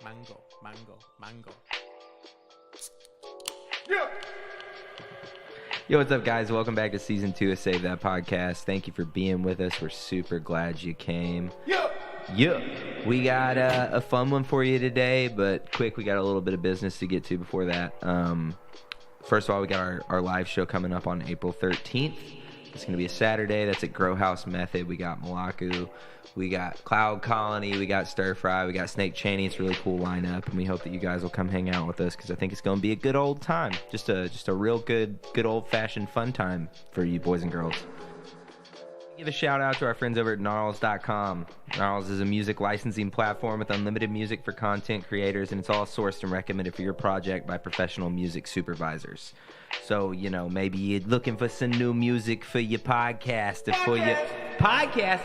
Mango. Yeah. Yo, what's up, guys? Welcome back to Season 2 of Save That Podcast. Thank you for being with us. We're super glad you came. Yeah. We got a fun one for you today, but quick, we got a little bit of business to get to before that. First of all, we got our live show coming up on April 13th. It's going to be a Saturday. That's at Grow House Method. We got Malaku. We got Cloud Colony. We got Stir Fry. We got Snake Chaney. It's a really cool lineup, and we hope that you guys will come hang out with us because I think it's going to be a good old time. Just a real good old-fashioned fun time for you boys and girls. Give a shout out to our friends over at gnarls.com. Gnarls is a music licensing platform with unlimited music for content creators, and it's all sourced and recommended for your project by professional music supervisors. So, you know, maybe you're looking for some new music for your podcast or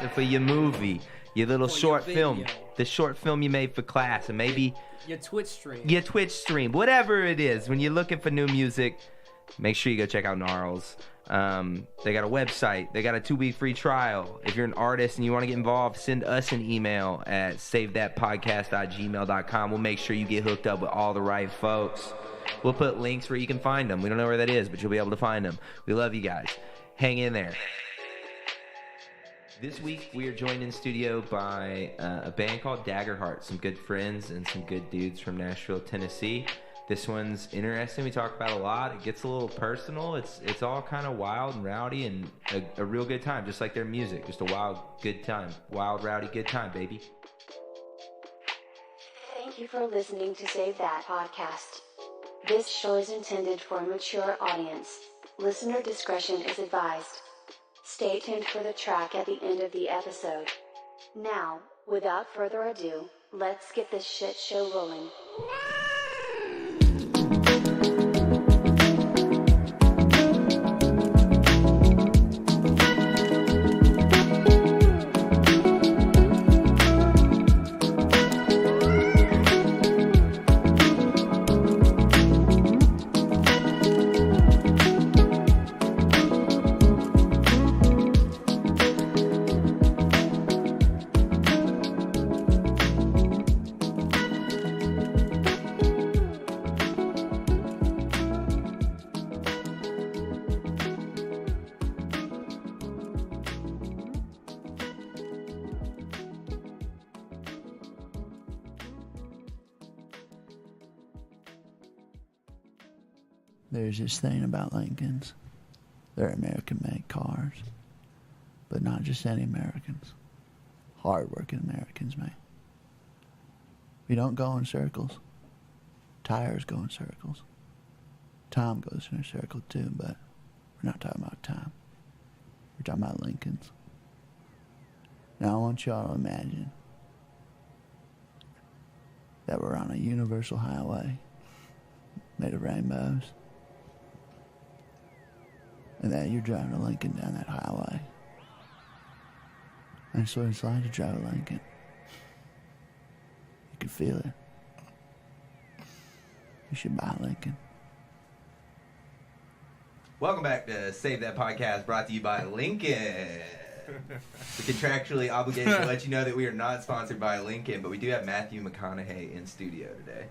for your movie, your little short film, the short film you made for class, and maybe your Twitch stream, whatever it is. When you're looking for new music, make sure you go check out Gnarls. They got a website. They got a 2-week free trial. If you're an artist and you want to get involved, send us an email at savethatpodcast@gmail.com. We'll make sure you get hooked up with all the right folks. We'll put links where you can find them. We don't know where that is, but you'll be able to find them. We love you guys. Hang in there. This week, we are joined in studio by a band called Dagger Hearts, some good friends and some good dudes from Nashville, Tennessee. This one's interesting. We talk about a lot. It gets a little personal. It's all kind of wild and rowdy and a real good time, just like their music. Just a wild, good time. Wild, rowdy, good time, baby. Thank you for listening to Save That Podcast. This show is intended for a mature audience. Listener discretion is advised. Stay tuned for the track at the end of the episode. Now, without further ado, let's get this shit show rolling. There's this thing about Lincolns. They're American-made cars. But not just any Americans. Hard-working Americans, man. We don't go in circles. Tires go in circles. Time goes in a circle too, but we're not talking about time. We're talking about Lincolns. Now I want y'all to imagine that we're on a universal highway made of rainbows. And that you're driving a Lincoln down that highway. And so it's like to drive a Lincoln. You can feel it. You should buy a Lincoln. Welcome back to Save That Podcast, brought to you by Lincoln. We're contractually obligated to let you know that we are not sponsored by Lincoln, but we do have Matthew McConaughey in studio today.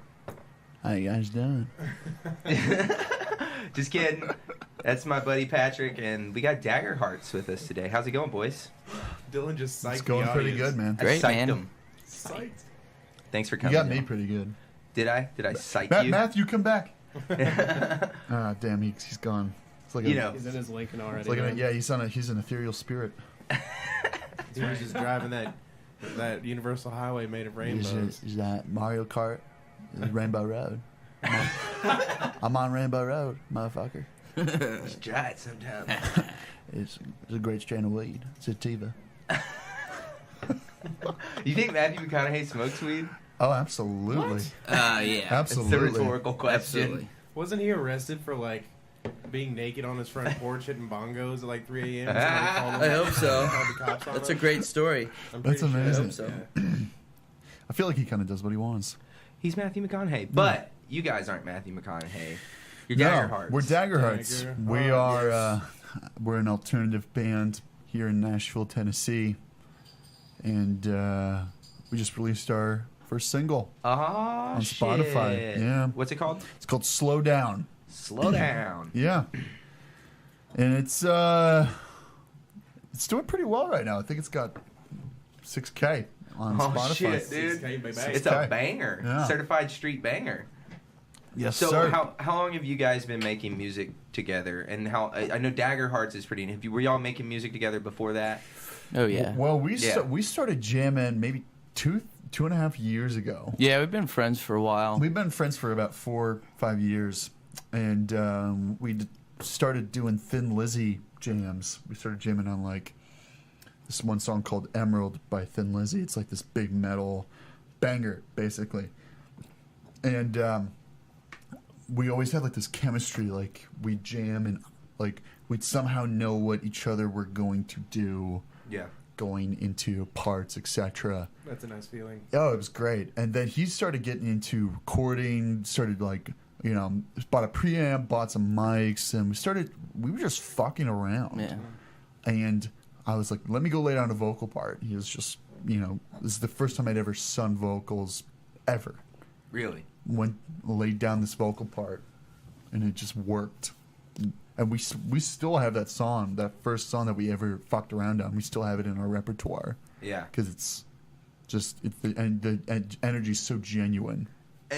How you guys doing? Just kidding. That's my buddy Patrick, and we got Dagger Hearts with us today. How's it going, boys? Dylan just psyched It's going the pretty audience. good, man. I psyched him. Psyched. Thanks for You coming. got me Dylan. pretty good. Did I psych you? Matthew, come back. Ah, damn, he's gone. It's like You know. He's in his Lincoln already. it's like he's an ethereal spirit. Dude was just driving that universal highway made of rainbows. Is that Mario Kart? Rainbow Road. I'm on Rainbow Road, motherfucker. Just try it sometime. It's a great strain of weed. Sativa. You think Matthew McConaughey smokes weed? Oh, absolutely. Yeah. It's a Absolutely. rhetorical question. Absolutely. Wasn't he arrested for like being naked on his front porch hitting bongos at like 3 a.m.? I I hope so. That's a great story. That's amazing. I hope so. I feel like he kind of does what he wants. He's Matthew McConaughey, but you guys aren't Matthew McConaughey. You're Dagger Hearts. We're Dagger Hearts. Dagger We Hearts. are we're an alternative band here in Nashville, Tennessee, and we just released our First single on Spotify. Yeah. What's it called? It's called Slow Down. Slow Down. Yeah. And it's doing pretty well right now. I think it's got 6K on Spotify. Shit, dude. 6K, baby. It's a banger. Yeah. Certified street banger. Yes, So sir. how long have you guys been making music together? And how I know Dagger Hearts is pretty. Were y'all making music together before that? Oh yeah. Well, we started jamming maybe two and a half years ago. Yeah, we've been friends for a while. We've been friends for about 4-5 years, and we started doing Thin Lizzy jams. We started jamming on like this one song called Emerald by Thin Lizzy. It's like this big metal banger, basically. And we always had like this chemistry, like we jam and like we'd somehow know what each other were going to do. Yeah. Going into parts, etc. That's a nice feeling. Oh, it was great. And then he started getting into recording, started like, you know, bought a preamp, bought some mics, and we were just fucking around. Yeah. And I was like, let me go lay down a vocal part. He was just, you know, this is the first time I'd ever sung vocals ever. Really? Laid down this vocal part, and it just worked. And we still have that song, that first song that we ever fucked around on. We still have it in our repertoire. Yeah. Because it's the energy's so genuine.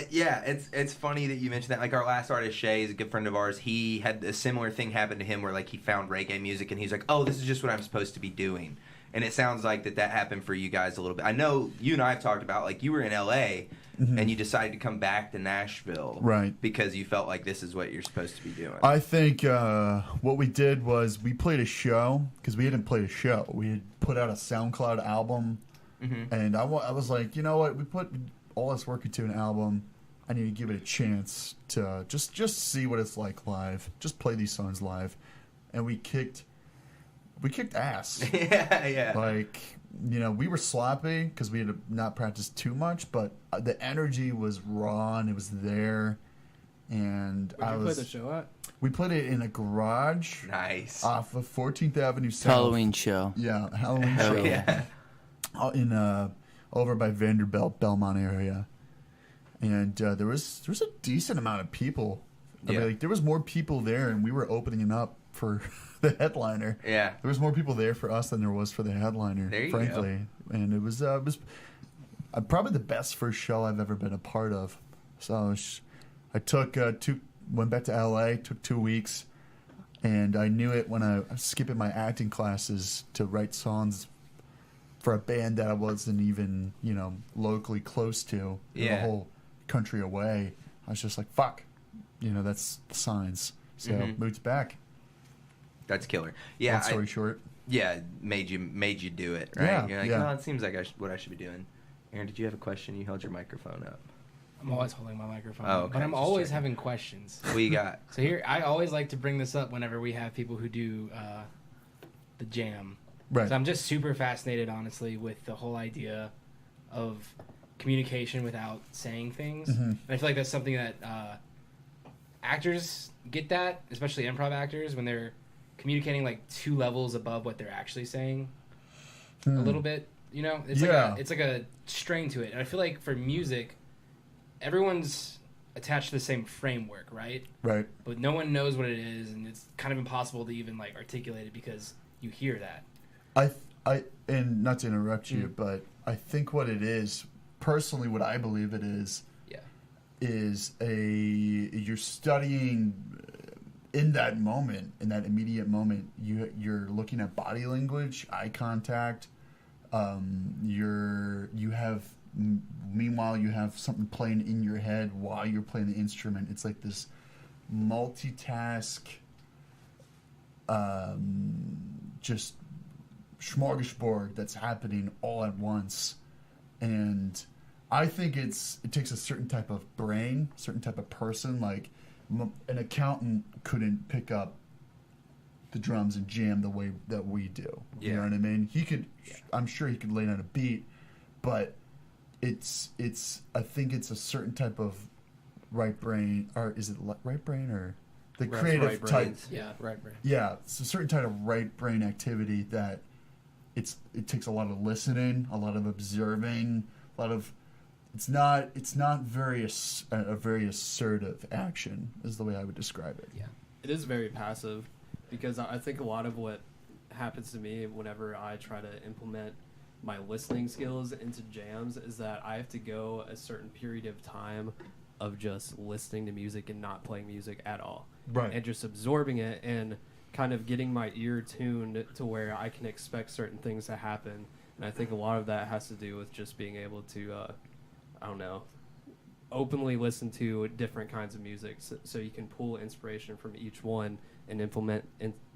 Yeah, it's funny that you mentioned that. Like our last artist, Shay, is a good friend of ours. He had a similar thing happen to him where like he found reggae music and he's like, oh, this is just what I'm supposed to be doing. And it sounds like that happened for you guys a little bit. I know you and I have talked about like you were in L.A. and you decided to come back to Nashville, right? Because you felt like this is what you're supposed to be doing. I think what we did was we played a show because we hadn't played a show. We had put out a SoundCloud album, and I was like, you know what? We put all this work into an album. I need to give it a chance to just see what it's like live. Just play these songs live, and we kicked ass. yeah. Like, you know, we were sloppy because we had not practiced too much, but the energy was raw and it was there. And Where'd you play the show at? We played it in a garage. Nice. Off of 14th Avenue South. Halloween show. Yeah, Halloween show. Yeah. In over by Vanderbilt, Belmont area. And there was a decent amount of people. I mean, like, there was more people there, and we were opening up for the headliner. Yeah. There was more people there for us than there was for the headliner, there you frankly. go. And it was probably the best first show I've ever been a part of. So I took went back to LA, took 2 weeks, and I knew it when I was skipping my acting classes to write songs for a band that I wasn't even, you know, locally close to, the whole country away. I was just like, fuck, you know, that's signs. So moved back. That's killer. Yeah. Long story short. Yeah, made you do it, right? Yeah, You're like, yeah. oh, it seems like what I should be doing. Aaron, did you have a question? You held your microphone up. I'm always holding my microphone, Oh, okay. but I'm Just always checking. having questions. What you got? So here, I always like to bring this up whenever we have people who do the jam. Right. So I'm just super fascinated, honestly, with the whole idea of communication without saying things. And I feel like that's something that actors get that, especially improv actors, when they're communicating like 2 levels above what they're actually saying a little bit. You know, it's like a strain to it. And I feel like for music, everyone's attached to the same framework, right? Right. But no one knows what it is, and it's kind of impossible to even like articulate it because you hear that. I and not to interrupt you, but I think what it is, personally, what I believe it is you're studying in that moment, in that immediate moment. You're looking at body language, eye contact. Meanwhile, you have something playing in your head while you're playing the instrument. It's like this multitask, just smorgasbord that's happening all at once. And I think it takes a certain type of brain, certain type of person. Like an accountant couldn't pick up the drums and jam the way that we do. You know what I mean? I'm sure he could lay down a beat, but I think it's a certain type of right brain, or is it right brain or the creative type? Yeah, right brain. Yeah, it's a certain type of right brain activity that it takes a lot of listening, a lot of observing, a lot of it's not a very assertive action is the way I would describe it. Yeah. It is very passive, because I think a lot of what happens to me whenever I try to implement my listening skills into jams is that I have to go a certain period of time of just listening to music and not playing music at all. Right. And just absorbing it and kind of getting my ear tuned to where I can expect certain things to happen. And I think a lot of that has to do with just being able to, I don't know, openly listen to different kinds of music so you can pull inspiration from each one and implement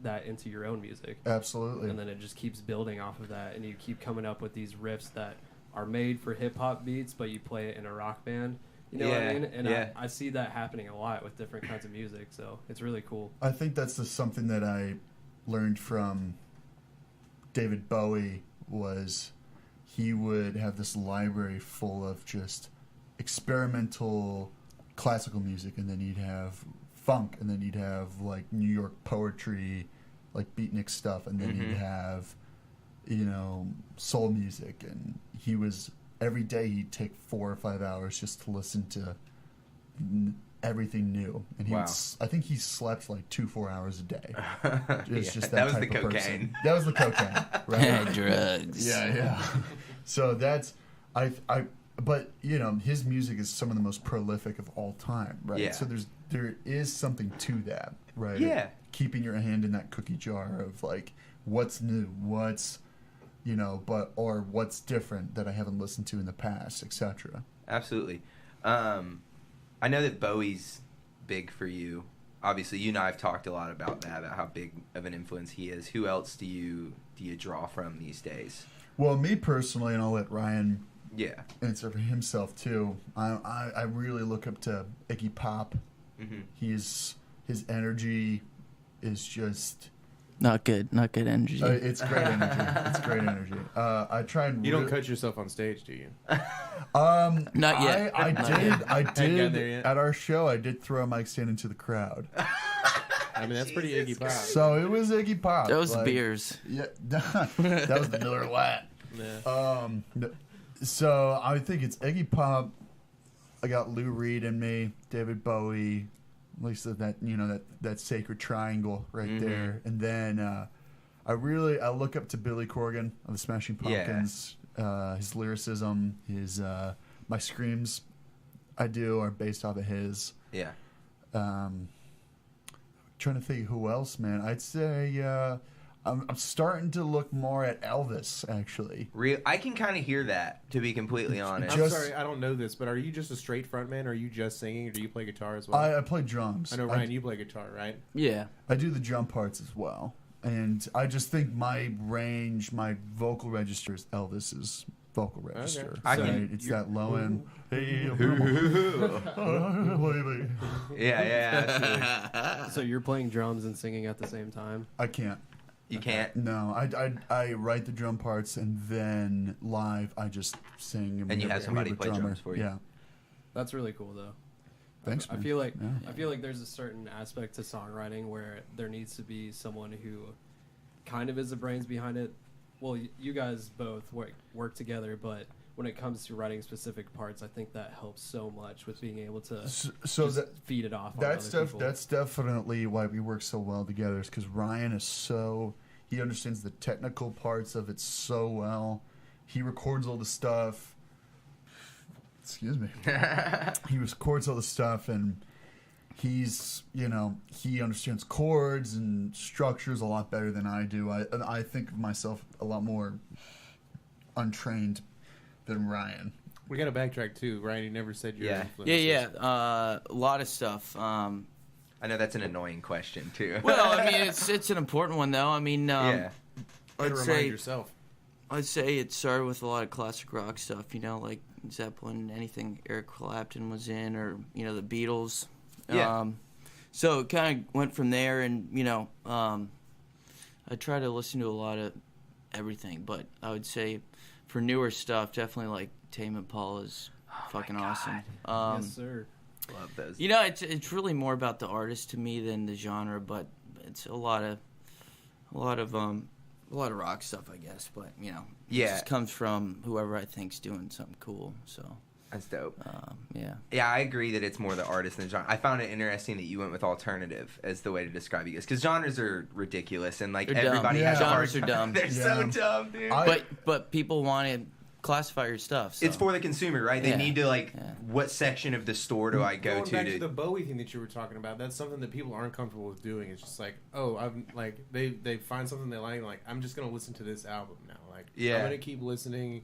that into your own music. Absolutely. And then it just keeps building off of that, and you keep coming up with these riffs that are made for hip-hop beats, but you play it in a rock band. You know what I mean? And I see that happening a lot with different kinds of music, so it's really cool. I think that's just something that I learned from David Bowie. Was he would have this library full of just experimental classical music, and then he'd have funk, and then he'd have like New York poetry, like beatnik stuff, and then he'd have, soul music. And he was, every day he'd take 4 or 5 hours just to listen to everything new. And he would, I think he slept like 2-4 hours a day. It's just that was the cocaine. Person. That was the cocaine, right? Drugs. Yeah. So that's but his music is some of the most prolific of all time, right? Yeah. So there is something to that, right? Yeah. Keeping your hand in that cookie jar of like what's new, what's or what's different that I haven't listened to in the past, etc. Absolutely. I know that Bowie's big for you. Obviously, you and I have talked a lot about that, about how big of an influence he is. Who else do you draw from these days? Well, me personally, and I'll let Ryan answer for himself too. I really look up to Iggy Pop. Mm-hmm. His energy is just not good energy. It's great energy. I try and you don't cut yourself on stage, do you? Not yet. I did at our show. I did throw a mic stand into the crowd. I mean, that's pretty Iggy Pop. So it was Iggy Pop. That was the beers. Yeah, that was the Miller Lite. Yeah. So I think it's Iggy Pop. I got Lou Reed in me, David Bowie, at least that sacred triangle right there. And then I look up to Billy Corgan of the Smashing Pumpkins. His lyricism, my screams I do are based off of his. Yeah. Trying to think who else, man. I'd say I'm starting to look more at Elvis, actually. I can kind of hear that, to be completely honest. I'm sorry, I don't know this, but are you just a straight frontman, or are you just singing, or do you play guitar as well? I play drums. I know, Ryan, you play guitar, right? Yeah. I do the drum parts as well. And I just think my range, my vocal register is Elvis's vocal register. Okay. Right? It's that low end. Hey, yeah. So you're playing drums and singing at the same time? I can't. You can't? No, I write the drum parts, and then live I just sing. And you have somebody play drums for you. Yeah. That's really cool, though. Thanks, man. I feel like there's a certain aspect to songwriting where there needs to be someone who kind of is the brains behind it. Well, you guys both work together, but when it comes to writing specific parts, I think that helps so much with being able to feed it off. That's definitely why we work so well together. Is because Ryan is he understands the technical parts of it so well. He records all the stuff. Excuse me. He records all the stuff, and he's he understands chords and structures a lot better than I do. I think of myself a lot more untrained than Ryan. We got to backtrack too. Ryan, you never said your influences. Yeah. A lot of stuff. I know that's an annoying question too. Well, I mean, it's an important one though. I mean, I'd remind yourself. I'd say it started with a lot of classic rock stuff. Like Zeppelin, anything Eric Clapton was in, or the Beatles. Yeah. So it kind of went from there, and I try to listen to a lot of everything, but I would say for newer stuff, definitely like Tame Impala is fucking awesome. Yes, sir. Love those. It's really more about the artist to me than the genre, but it's a lot of rock stuff, I guess. But it just comes from whoever I think's doing something cool. So That's dope. Yeah, I agree that it's more the artist than genre. I found it interesting that you went with alternative as the way to describe you guys, because genres are ridiculous and like They're everybody dumb. has Genres a are hard time. dumb. They're so dumb, dude. But people want to classify your stuff. So. It's for the consumer, right? They need to what section of the store do I go Going to? back to the Bowie thing that you were talking about, that's something that people aren't comfortable with doing. It's just like, they find something they like I'm just gonna listen to this album now. Like, I'm gonna keep listening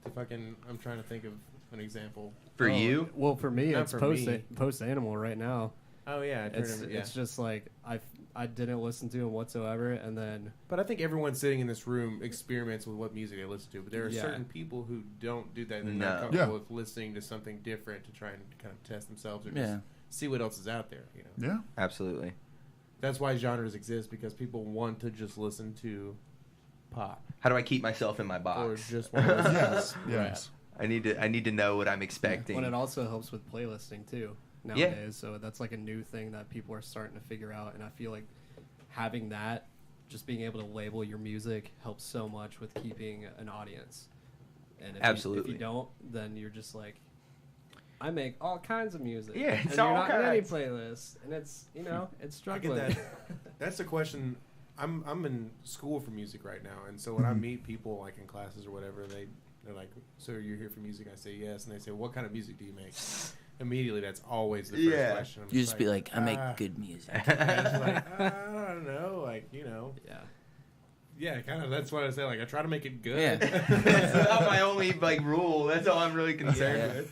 to fucking. I'm trying to think of an example for you. Well, for me, Not it's Post Animal right now. Oh yeah, it's just like I didn't listen to it whatsoever, and then. But I think everyone sitting in this room experiments with what music they listen to. But there are certain people who don't do that. They're not comfortable with listening to something different to try and kind of test themselves or just see what else is out there. You know? Yeah, absolutely. That's why genres exist, because people want to just listen to pop. How do I keep myself in my box? Or just want to listen to yes. I need to know what I'm expecting. When it also helps with playlisting too nowadays, so that's like a new thing that people are starting to figure out, and I feel like having that, just being able to label your music, helps so much with keeping an audience. And if you don't, then you're just like, I make all kinds of music. Yeah, it's and all you're not in any kinds. playlists, and it's it's I struggling. get that. That's the question. I'm in school for music right now, and so when I meet people like in classes or whatever, they're like, "So you're here for music?" I say yes, and they say, "What kind of music do you make?" Immediately, that's always the first question. I'm you just be like, "I make good music." I don't know, like, you know. Yeah, kind of. That's what I say. Like, I try to make it good. Yeah. That's not my only rule. That's all I'm really concerned with.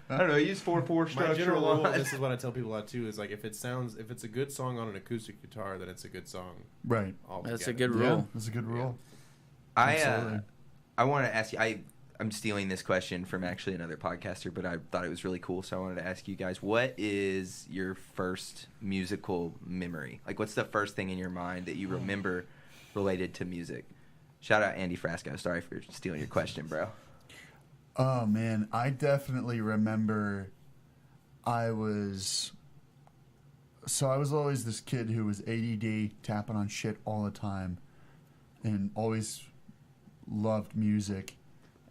I don't know. Use 4/4 structure. My general rule, this is what I tell people a lot too, is like if it's a good song on an acoustic guitar, then it's a good song. Right. That's a good rule. Yeah, that's a good rule. I want to ask you. I'm stealing this question from actually another podcaster, but I thought it was really cool, so I wanted to ask you guys, what is your first musical memory? Like, what's the first thing in your mind that you remember related to music? Shout out Andy Frasco. Sorry for stealing your question, bro. Oh, man. I definitely remember I was always this kid who was ADD, tapping on shit all the time, and always loved music.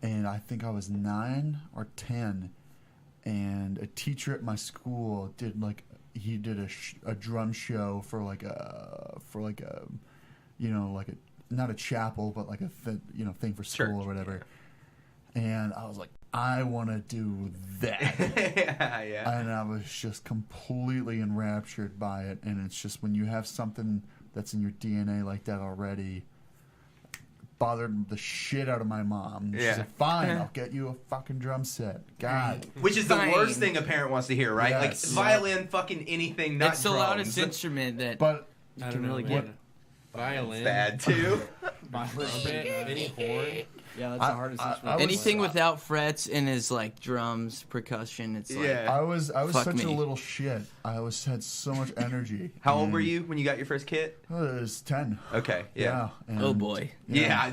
And I think I was 9 or 10, and a teacher at my school did a drum show for not a chapel, but like a thing for school or whatever. And I was like, I want to do that. yeah. And I was just completely enraptured by it. And it's just when you have something that's in your DNA like that already, bothered the shit out of my mom. She said, fine, I'll get you a fucking drum set. God. Which is the worst thing a parent wants to hear, right? Yes. Like, violin, fucking anything, not It's the drums. loudest instrument that you can really get. Violin. Bad, too. Any horn. Yeah, that's the hardest instrument. Anything without frets and is like drums, percussion. It's like I was fuck such me. a little shit. I had so much energy. How old were you when you got your first kit? I was 10. Okay, yeah. Oh boy. Yeah.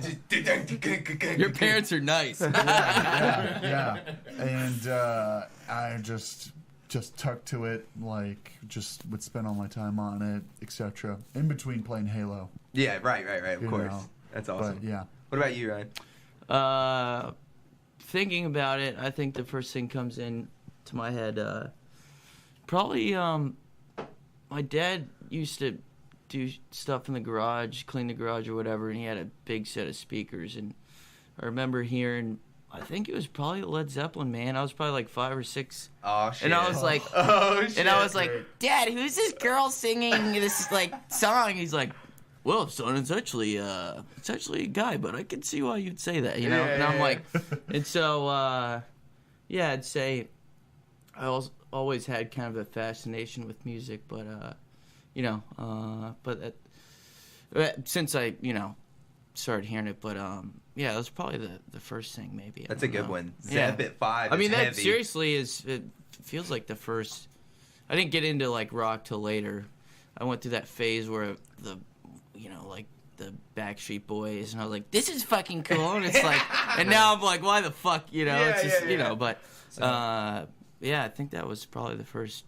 Your parents are nice. Yeah. And I just tucked to it, like just would spend all my time on it, etc. In between playing Halo. Yeah, right. Of course. know. That's awesome. But yeah. What about you, Ryan? Thinking about it, I think the first thing comes in to my head. Probably my dad used to do stuff in the garage, clean the garage or whatever, and he had a big set of speakers. And I remember hearing, I think it was probably Led Zeppelin, man. I was probably like 5 or 6. Oh, shit. And I was like, Dad, who's this girl singing this like song? He's like, well, son, it's actually a guy, but I can see why you'd say that, you know? And I'm like, and so, I'd say I always had kind of a fascination with music, but, since I, started hearing it, but, that was probably the first thing, maybe. That's a good one. Yeah. Zep at 5 I mean, is that heavy. seriously it feels like the first. I didn't get into like rock till later. I went through that phase where the Backstreet Boys, and I was like, this is fucking cool, and it's like, and now I'm like, why the fuck, it's just, but I think that was probably the first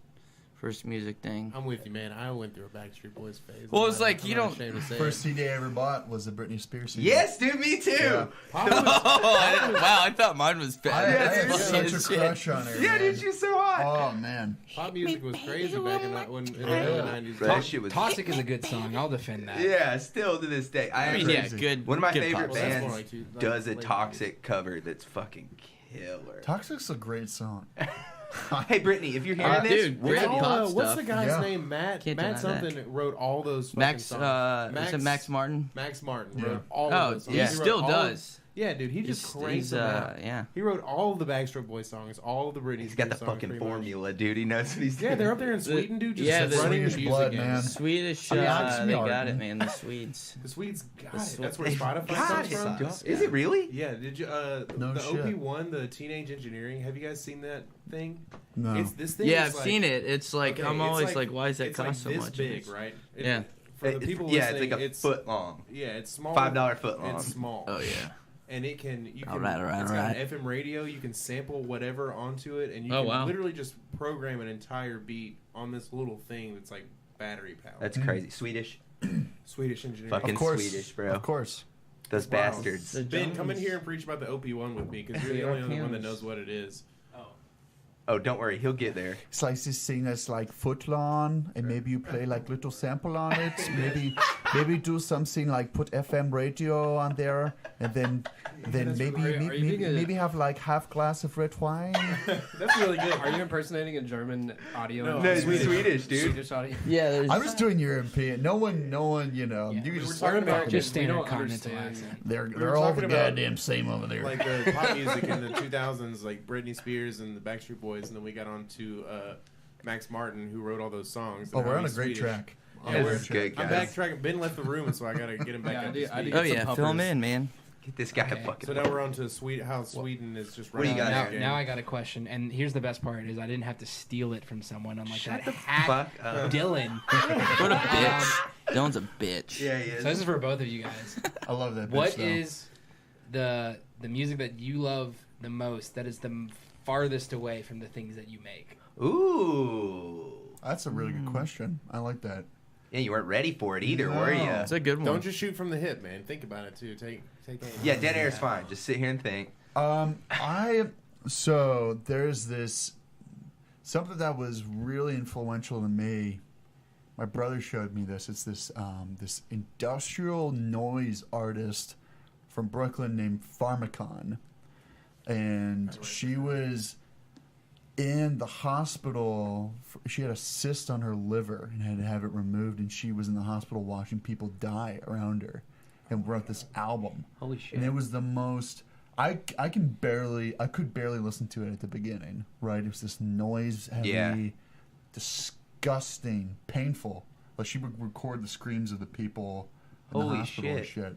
first music thing. I'm with you, man. I went through a Backstreet Boys phase. Well, it's like you don't. First CD I ever bought was a Britney Spears CD. Yes, dude, me too. Yeah. Wow, I thought mine was bad. I had That's such a shit. crush on her. Yeah, man. dude, she's so hot. Oh man. Pop music was crazy back in the early 90s. That shit was. Toxic is a good song. I'll defend that. Yeah, still to this day. I mean, yeah, good. One of my good favorite pop. Well, that's bands more like does a late Toxic cover that's fucking killer. Toxic's a great song. Hey, Brittany, if you're hearing this, dude, we'll great take it. pop what's stuff. the guy's Yeah. name? Matt Can't deny something wrote all those fucking Max, songs. is it Max Martin? Max Martin Yeah. wrote all Oh, of those songs. he wrote still all- does. Yeah, dude, he just cranks them out. Yeah. He wrote all of the Backstreet Boys songs, all of the Britney He's got the Spears songs, fucking pretty much. formula, dude. He knows what he's doing. Yeah, they're up there in Sweden, dude, just yeah, the running the Swedish music blood, games. man. Swedish, I mean, Max they got Martin. it, man. The Swedes. The Swedes got The it. That's where They Spotify got comes it. from. Is it really? Yeah, did you No the shit. OP1, the Teenage Engineering, have you guys seen that thing? No. It's this thing. Yeah, is I've like- seen it. It's like okay, I'm it's always like, why does that it's cost like so this much? big, right? Yeah. For the people yeah, it's listening, like a foot long. Yeah, it's small. $5 foot long. It's small. Oh yeah. And you can All right. it's got an FM radio, you can sample whatever onto it, and you Oh, can wow. literally just program an entire beat on this little thing that's like battery powered. That's crazy. Swedish. Swedish engineering. Fucking Of course, Swedish, bro. Of course. Those Wow. bastards. Ben, come in here and preach about the OP1 with me, because you're the only other one that knows what it is. Oh, don't worry. He'll get there. It's like this thing that's like footlong, and maybe you play like little sample on it. Maybe do something like put FM radio on there, and then maybe have like half glass of red wine. That's really good. Are you impersonating a German audio? No, No, it's Swedish, dude. Swedish audio. Yeah, there's. I'm just doing European. No one, you know. Yeah, you we can were just talking about Just We standard don't continental understand. accent. they're were all talking the about, goddamn same over there. Like the pop music in the 2000s, like Britney Spears and the Backstreet Boys, and then we got on to Max Martin, who wrote all those songs. Oh, and we're how on a he's great Swedish. track. Yeah, This we're- is good, I'm guys. backtracking. Ben left the room, so I gotta get him back Yeah, up I to did- I speed. did Oh get yeah, some fill 'em puppers. in, man. Get this guy Okay. a fucking. So now we're on to how Sweden is just What do you running got the there? Now game. I got a question, and here's the best part: is I didn't have to steal it from someone. I'm like Shut that the hack fuck up. Dylan. What a bitch. Dylan's a bitch. Yeah, he So is. this is for both of you guys. I love that. What bitch, though. is the music that you love the most? That is the farthest away from the things that you make. Ooh. That's a really good question. I like that. Yeah, you weren't ready for it either, were No. you? It's a good one. Don't just shoot from the hip, man. Think about it too. Take aim. Yeah, dead air is fine. Just sit here and think. So there's this something that was really influential to me. My brother showed me this. It's this this industrial noise artist from Brooklyn named Pharmacon, and she was in the hospital. She had a cyst on her liver and had to have it removed, and she was in the hospital watching people die around her, and wrote this album. Holy shit. And it was the most. I could barely listen to it at the beginning. Right, it was this noise heavy, Yeah. disgusting, painful. Like she would record the screams of the people in Holy the hospital and shit. shit.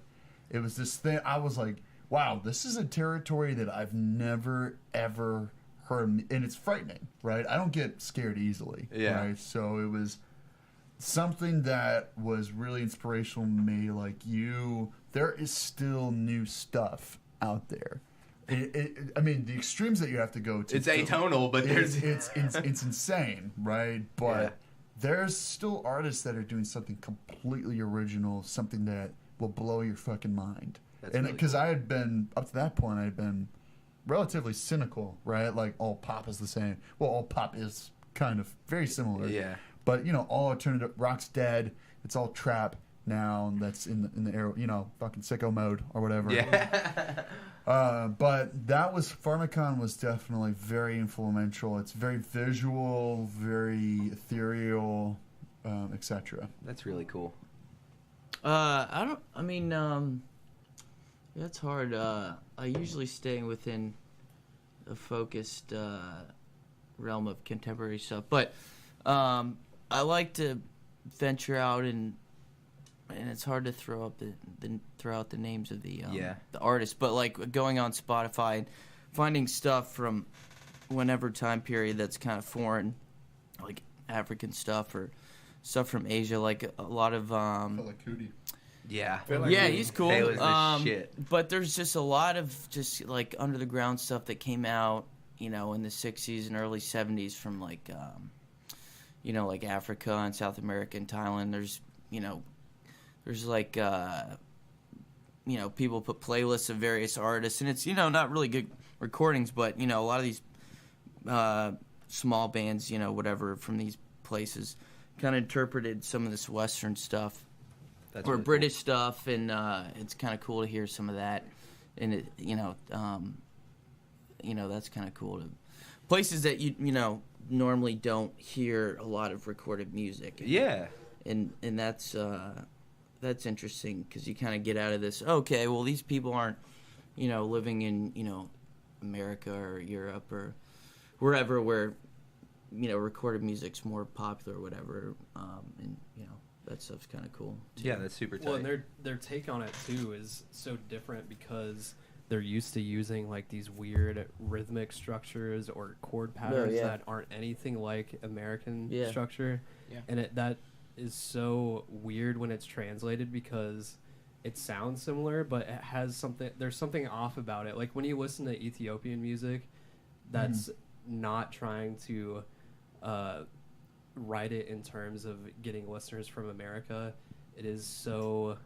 It was this thing. I was like, wow, this is a territory that I've never ever heard, and it's frightening. Right, I don't get scared easily. Yeah. Right, so it was something that was really inspirational to me. Like there is still new stuff out there. I mean, the extremes that you have to go to. It's atonal, but there's. It's insane, right? But Yeah. there's still artists that are doing something completely original, something that will blow your fucking mind. That's And really because I had been up to that point, I had been relatively cynical, right? Like all pop is the same. Well, all pop is kind of very similar. Yeah. But all alternative rock's dead. It's all trap now. And that's in the era, fucking sicko mode or whatever. Yeah. But that was Pharmacon was definitely very influential. It's very visual, very ethereal, etc. That's really cool. That's hard. I usually stay within a focused realm of contemporary stuff, but I like to venture out and it's hard to throw out the names of the artists, but like going on Spotify and finding stuff from whenever time period that's kind of foreign, like African stuff or stuff from Asia, like a lot of Yeah. yeah, he's cool. Taylor's the shit. But there's just a lot of just like under the ground stuff that came out, in the 60s and early 70s from like like Africa and South America and Thailand. There's like people put playlists of various artists, and it's not really good recordings, but a lot of these small bands, whatever from these places, kind of interpreted some of this Western stuff or really British cool stuff, and it's kind of cool to hear some of that, and it, that's kind of cool to places that you normally don't hear a lot of recorded music. And that's interesting because you kind of get out of this. Okay, well these people aren't living in America or Europe or wherever where recorded music's more popular or whatever, and that stuff's kind of cool too. Yeah, that's super tight. Well, and their take on it too is so different because they're used to using like these weird rhythmic structures or chord patterns that aren't anything like American structure. Yeah. And that is so weird when it's translated because it sounds similar, but it has there's something off about it. Like when you listen to Ethiopian music, that's not trying to write it in terms of getting listeners from America. It is so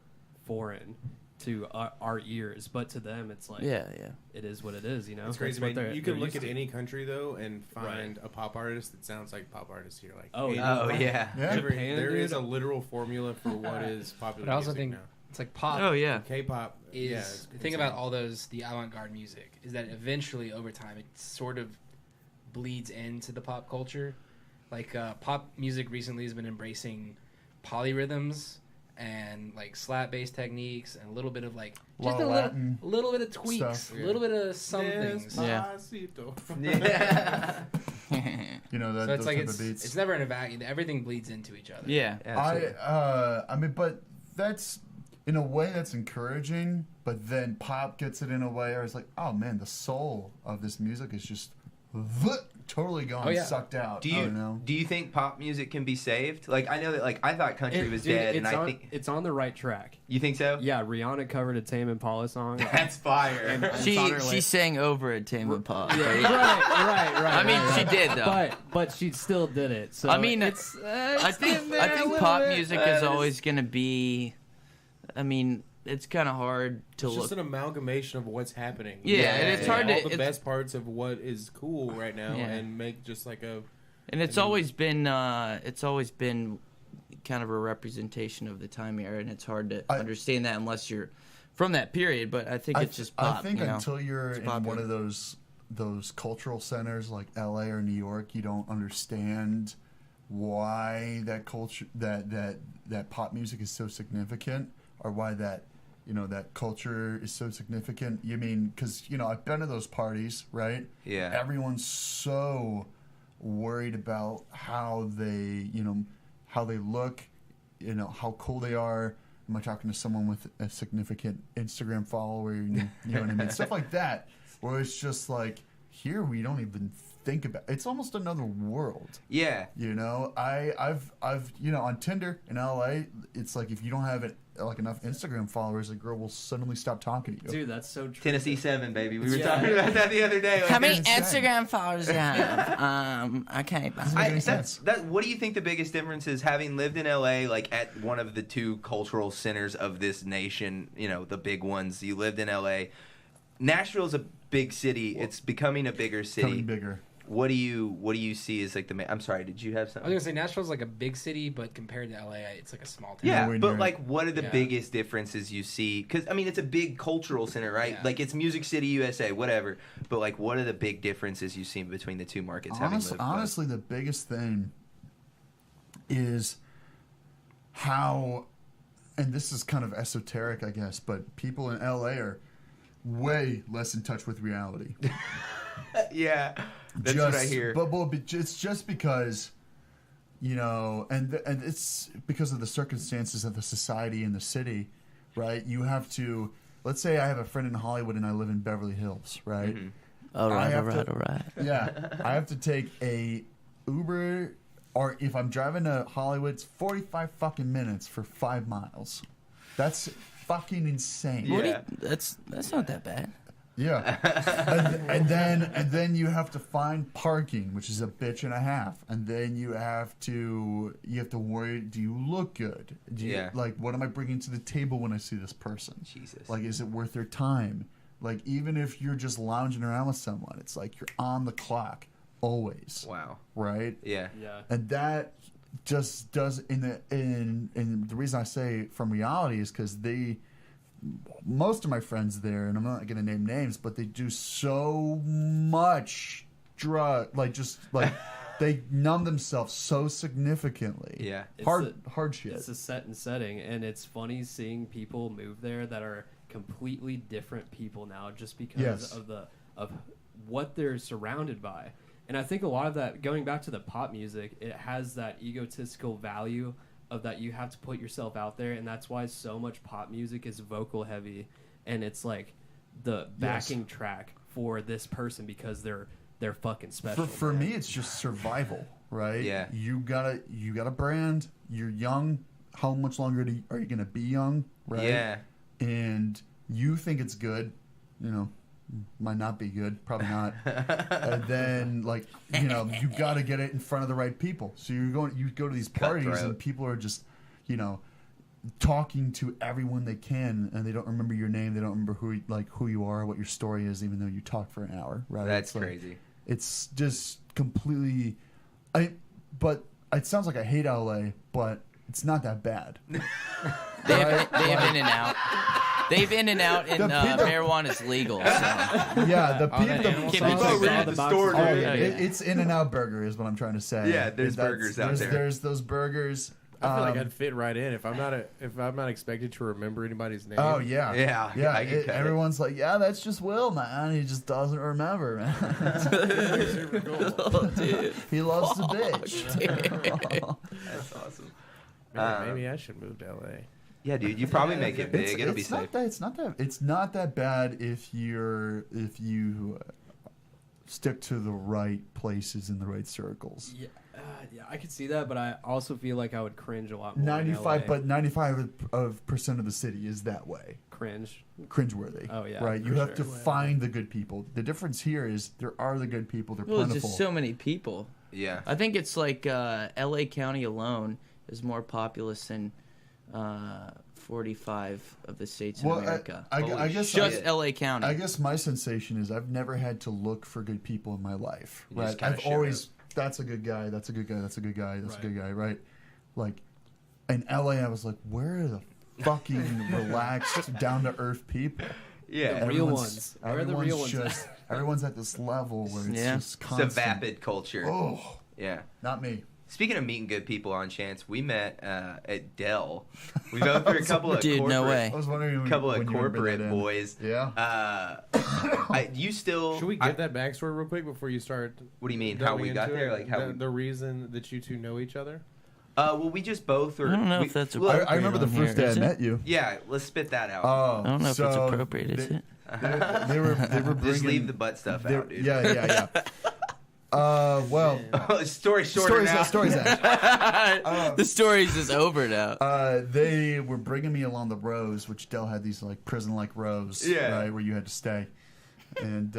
foreign to our ears, but to them it's like it is what it is. It's crazy, man. You can look at any country though and find a pop artist that sounds like pop artists here. Like Japan, there is a literal formula for what is popular. But I also think now. It's like pop. K-pop is the thing about all the avant-garde music is that eventually over time it sort of bleeds into the pop culture. Like pop music recently has been embracing polyrhythms and like slap bass techniques and a little bit of like just a little bit of tweaks, a little bit of some things. Despacito. So it's like it's never in a vacuum. Everything bleeds into each other. Yeah, I mean, but that's in a way that's encouraging. But then pop gets it in a way where it's like, oh man, the soul of this music is just totally gone, sucked out. Do you think pop music can be saved? Like I know that I thought country was dead, and I think it's on the right track. You think so? Yeah, Rihanna covered a Tame Impala song. That's fire. And she sang over a Tame Impala. Right. I mean, she did though, but she still did it. So I mean, I think pop music is always going to be. I mean, it's kind of hard to look. It's just an amalgamation of what's happening. Yeah, and it's hard to all the best parts of what is cool right now, and make just like a. And it's always been kind of a representation of the time era, and it's hard to understand that unless you're from that period. But I think it's just pop. I think until you're in one of those cultural centers like LA or New York, you don't understand why that culture that pop music is so significant, or why that culture is so significant. You mean, because I've been to those parties, right? Yeah. Everyone's so worried about how they look, how cool they are. Am I talking to someone with a significant Instagram follower? You know what I mean? Stuff like that, where it's just like, here we don't even think about. It's almost another world. Yeah. I've on Tinder in LA, it's like if you don't have enough Instagram followers, a girl will suddenly stop talking to you. Dude, that's so true. Tennessee 7, baby. We were talking about that the other day. How many Instagram followers do you have? Okay. What do you think the biggest difference is, having lived in LA, like at one of the two cultural centers of this nation, the big ones? You lived in LA. Nashville's a big city. It's becoming a bigger city. Becoming bigger. What do you see as like the main? I'm sorry, did you have something? I was gonna say Nashville's like a big city, but compared to LA, it's like a small town. Yeah, but like, what are the biggest differences you see? Because I mean, it's a big cultural center, right? Yeah. Like it's Music City, USA, whatever. But like, what are the big differences you see between the two markets? Honestly, the biggest thing is how, and this is kind of esoteric, I guess, but people in LA are way less in touch with reality. Yeah, that's what I hear. But it's just because, and it's because of the circumstances of the society and the city, right? You have to, let's say I have a friend in Hollywood and I live in Beverly Hills, right? Mm-hmm. All right. Yeah, I have to take a Uber, or if I'm driving to Hollywood, it's 45 fucking minutes for 5 miles. That's fucking insane. Yeah. That's not that bad. Yeah, and then you have to find parking, which is a bitch and a half, and then you have to worry. Do you look good? Like, what am I bringing to the table when I see this person? Jesus. Like, is it worth their time? Like, even if you're just lounging around with someone, it's like you're on the clock always. Wow. Right? Yeah. And that just does and the reason I say from reality is because most of my friends there, and I'm not going to name names, but they do so much drug, they numb themselves so significantly. Yeah. Hard shit. It's a set and setting, and it's funny seeing people move there that are completely different people now just because of what they're surrounded by. And I think a lot of that, going back to the pop music, it has that egotistical value of that you have to put yourself out there, and that's why so much pop music is vocal heavy, and it's like the backing track for this person because they're fucking special. For me, it's just survival, right? Yeah. You got a brand. You're young. How much longer are you going to be young, right? Yeah. And you think it's good, might not be good, probably not. And then, you got to get it in front of the right people. So you go to these parties and people are just, talking to everyone they can, and they don't remember your name. They don't remember who you are, what your story is, even though you talk for an hour. Right? That's crazy. It's just completely. But it sounds like I hate LA, but it's not that bad. They have in and out. They've in and out, and marijuana is legal. So. Yeah, the people. It's In and Out Burger is what I'm trying to say. Yeah, there's burgers out there. There's those burgers. I feel like I'd fit right in if I'm not expected to remember anybody's name. Oh yeah. Everyone's like, yeah, that's just Will, man. He just doesn't remember, man. Super cool. Oh, dude. He loves to bitch. That's awesome. Maybe I should move to LA. Yeah, dude, you probably make it big. It'll be safe. It's not that bad if you stick to the right places in the right circles. Yeah, I could see that, but I also feel like I would cringe a lot more. 95% of the city is that way. Cringeworthy. Oh yeah, right. You have to find the good people. The difference here is there are the good people. They're plentiful. There's just so many people. Yeah, I think it's like L.A. County alone is more populous than 45 of the states in America. I guess just L.A. County. I guess my sensation is I've never had to look for good people in my life. Right. I've always. That's a good guy. That's a good guy. That's a good guy. That's a good guy. Right. Like in LA, I was like, where are the fucking relaxed, down to earth people? Yeah, the real ones. Where are the real ones? Everyone's at this level where it's just constant. It's a vapid culture. Oh, yeah. Not me. Speaking of meeting good people on chance, we met at Dell. We go through a couple of corporate, no way. I was wondering couple of corporate boys. Yeah. You still? Should we get that backstory real quick before you start? What do you mean? How we got there? Like how the reason that you two know each other? Well, we just both are. I don't know if that's appropriate. I remember the first day I met you. Yeah, let's spit that out. Oh, I don't know if it's appropriate. Is it? They were bringing, just leave the butt stuff out, dude. Yeah. Well, story's shorter now. Story's out. The story's just over now. They were bringing me along the rows, which Dell had these like prison-like rows, right, where you had to stay. And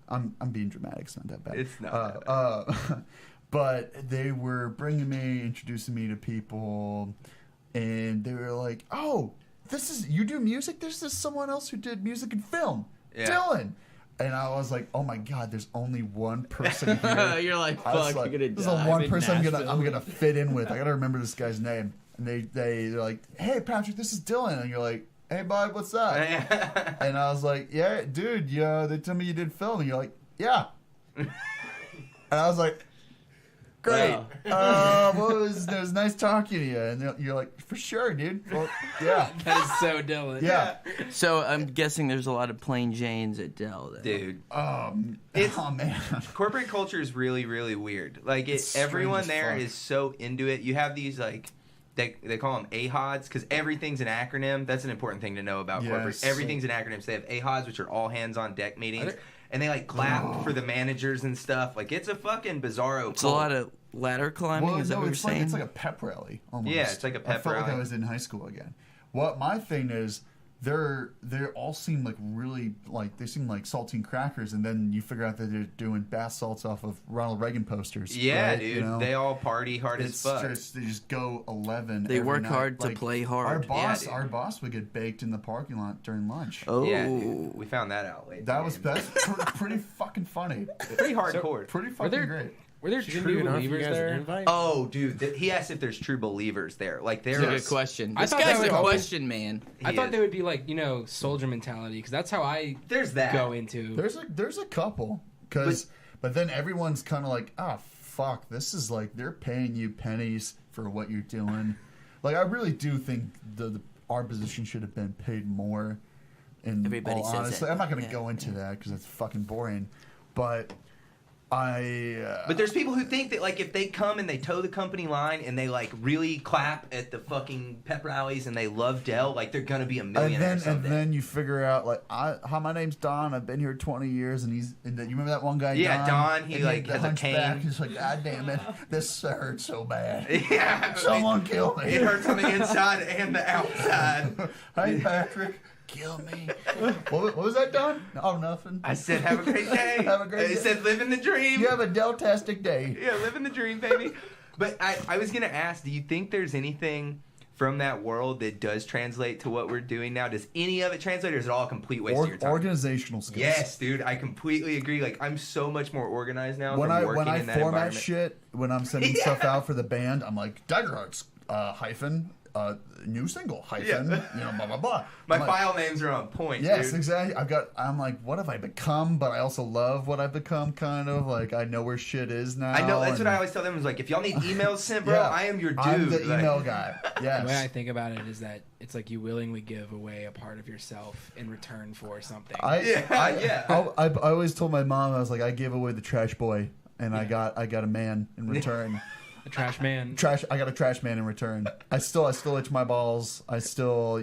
I'm being dramatic. It's not that bad. It's not. Bad. But they were bringing me, introducing me to people, and they were like, "Oh, you do music? There's this someone else who did music and film, Dylan." And I was like, "Oh my God, there's only one person here." You're like, "Fuck, you're gonna die." This is the one person I'm gonna fit in with. I gotta remember this guy's name. And they're like, "Hey, Patrick, this is Dylan." And you're like, "Hey, bud, what's up?" And I was like, "Yeah, dude, they told me you did film." And you're like, "Yeah." And I was like, "Great. Yeah. It was nice talking to you." And you're like, "For sure, dude." Well, yeah. That is so Dylan. Yeah. So I'm guessing there's a lot of plain Janes at Dell, then. Dude. Oh man. Corporate culture is really, really weird. Like everyone there is so into it. You have these like they call them AHODs because everything's an acronym. That's an important thing to know about corporate. Everything's an acronym. So they have AHODs, which are all hands on deck meetings. And they like clap for the managers and stuff. Like it's a fucking bizarro. It's a lot of ladder climbing. Is that what you're saying? It's like a pep rally almost. Yeah, it's like a pep rally. I felt like I was in high school again. What my thing is, they all seem like really like they seem like saltine crackers, and then you figure out that they're doing bath salts off of Ronald Reagan posters. Yeah, right? dude, You know? they all party hard as fuck. They just go 11. They every work night. hard to Like, play hard. Our boss would get baked in the parking lot during lunch. Oh, Yeah, dude, we found that out later. That's pretty fucking funny. pretty hardcore. Pretty fucking great. Were there true believers there? Oh, dude, he asked if there's true believers there. Like, that's a good question. I This thought guy's that a would question man. I thought they would be like, soldier mentality, because that's how I go into. There's a couple, but then everyone's kind of like, ah, fuck, this is like they're paying you pennies for what you're doing. Like, I really do think our position should have been paid more. In Everybody all says honesty, that. I'm not going to go into that because it's fucking boring, but. But there's people who think that, like, if they come and they toe the company line and they, like, really clap at the fucking pep rallies and they love Dell, like, they're gonna be a millionaire someday. And then you figure out, like, hi, my name's Don. I've been here 20 years, and you remember that one guy? Yeah, Don. He like has a cane. He's like, God damn it, this hurts so bad. Yeah, someone kill me. It hurts on the inside and the outside. Hey, Patrick. Kill me. What was that, Don? Oh, nothing. I said, have a great day. Have a great day. I said, live in the dream. You have a Deltastic day. Yeah, live in the dream, baby. But I was going to ask, do you think there's anything from that world that does translate to what we're doing now? Does any of it translate, or is it all a complete waste of your time? Organizational skills. Yes, dude. I completely agree. Like, I'm so much more organized now when from working in that format environment. shit, when I'm sending stuff out for the band, I'm like, Dagger Hearts, new single, hyphen, blah, blah, blah. My file names are on point, yes, dude. exactly. I'm like, what have I become? But I also love what I've become, kind of. Like, I know where shit is now. I know, that's what I always tell them, is like, if y'all need emails sent, bro, I am your dude. I'm the email guy, yes. The way I think about it is that it's like you willingly give away a part of yourself in return for something. I always told my mom, I was like, I gave away the trash boy, and I got a man in return. A trash man. I got a trash man in return. I still itch my balls. I still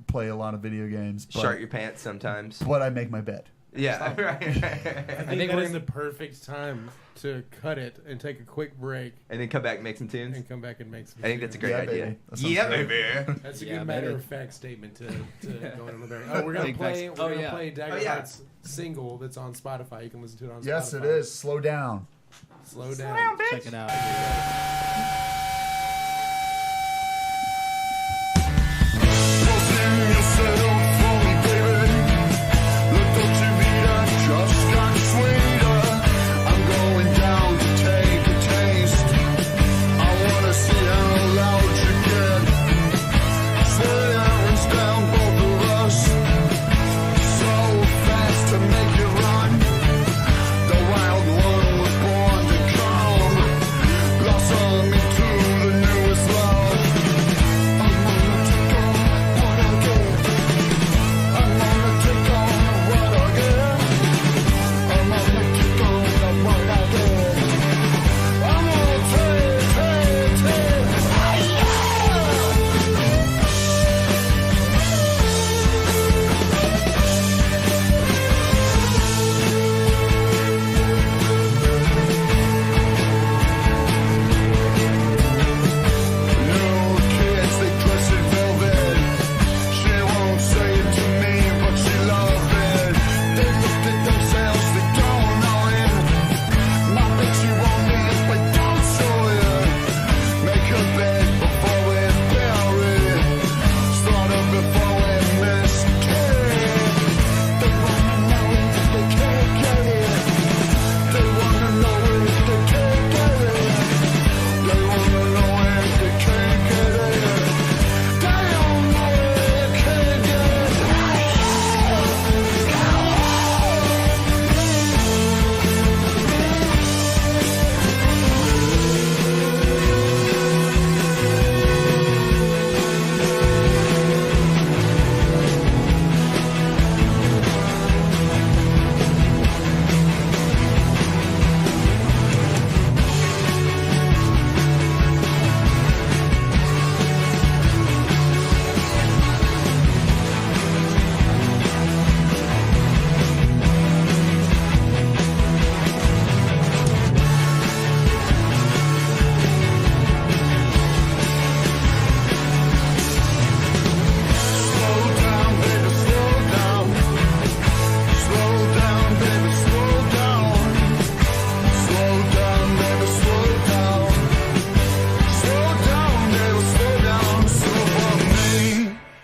play a lot of video games. Shart your pants sometimes. But I make my bed. Yeah, right. I think that is the perfect time to cut it and take a quick break. And then come back and make some tunes? And come back and make some I think tunes. that's a great idea. Yeah, baby. That's a good matter-of-fact statement to go on the very... Oh, we're going to play Dagger Hearts single that's on Spotify. You can listen to it on Spotify. Yes, it is. Slow down. Slow down. Check it out.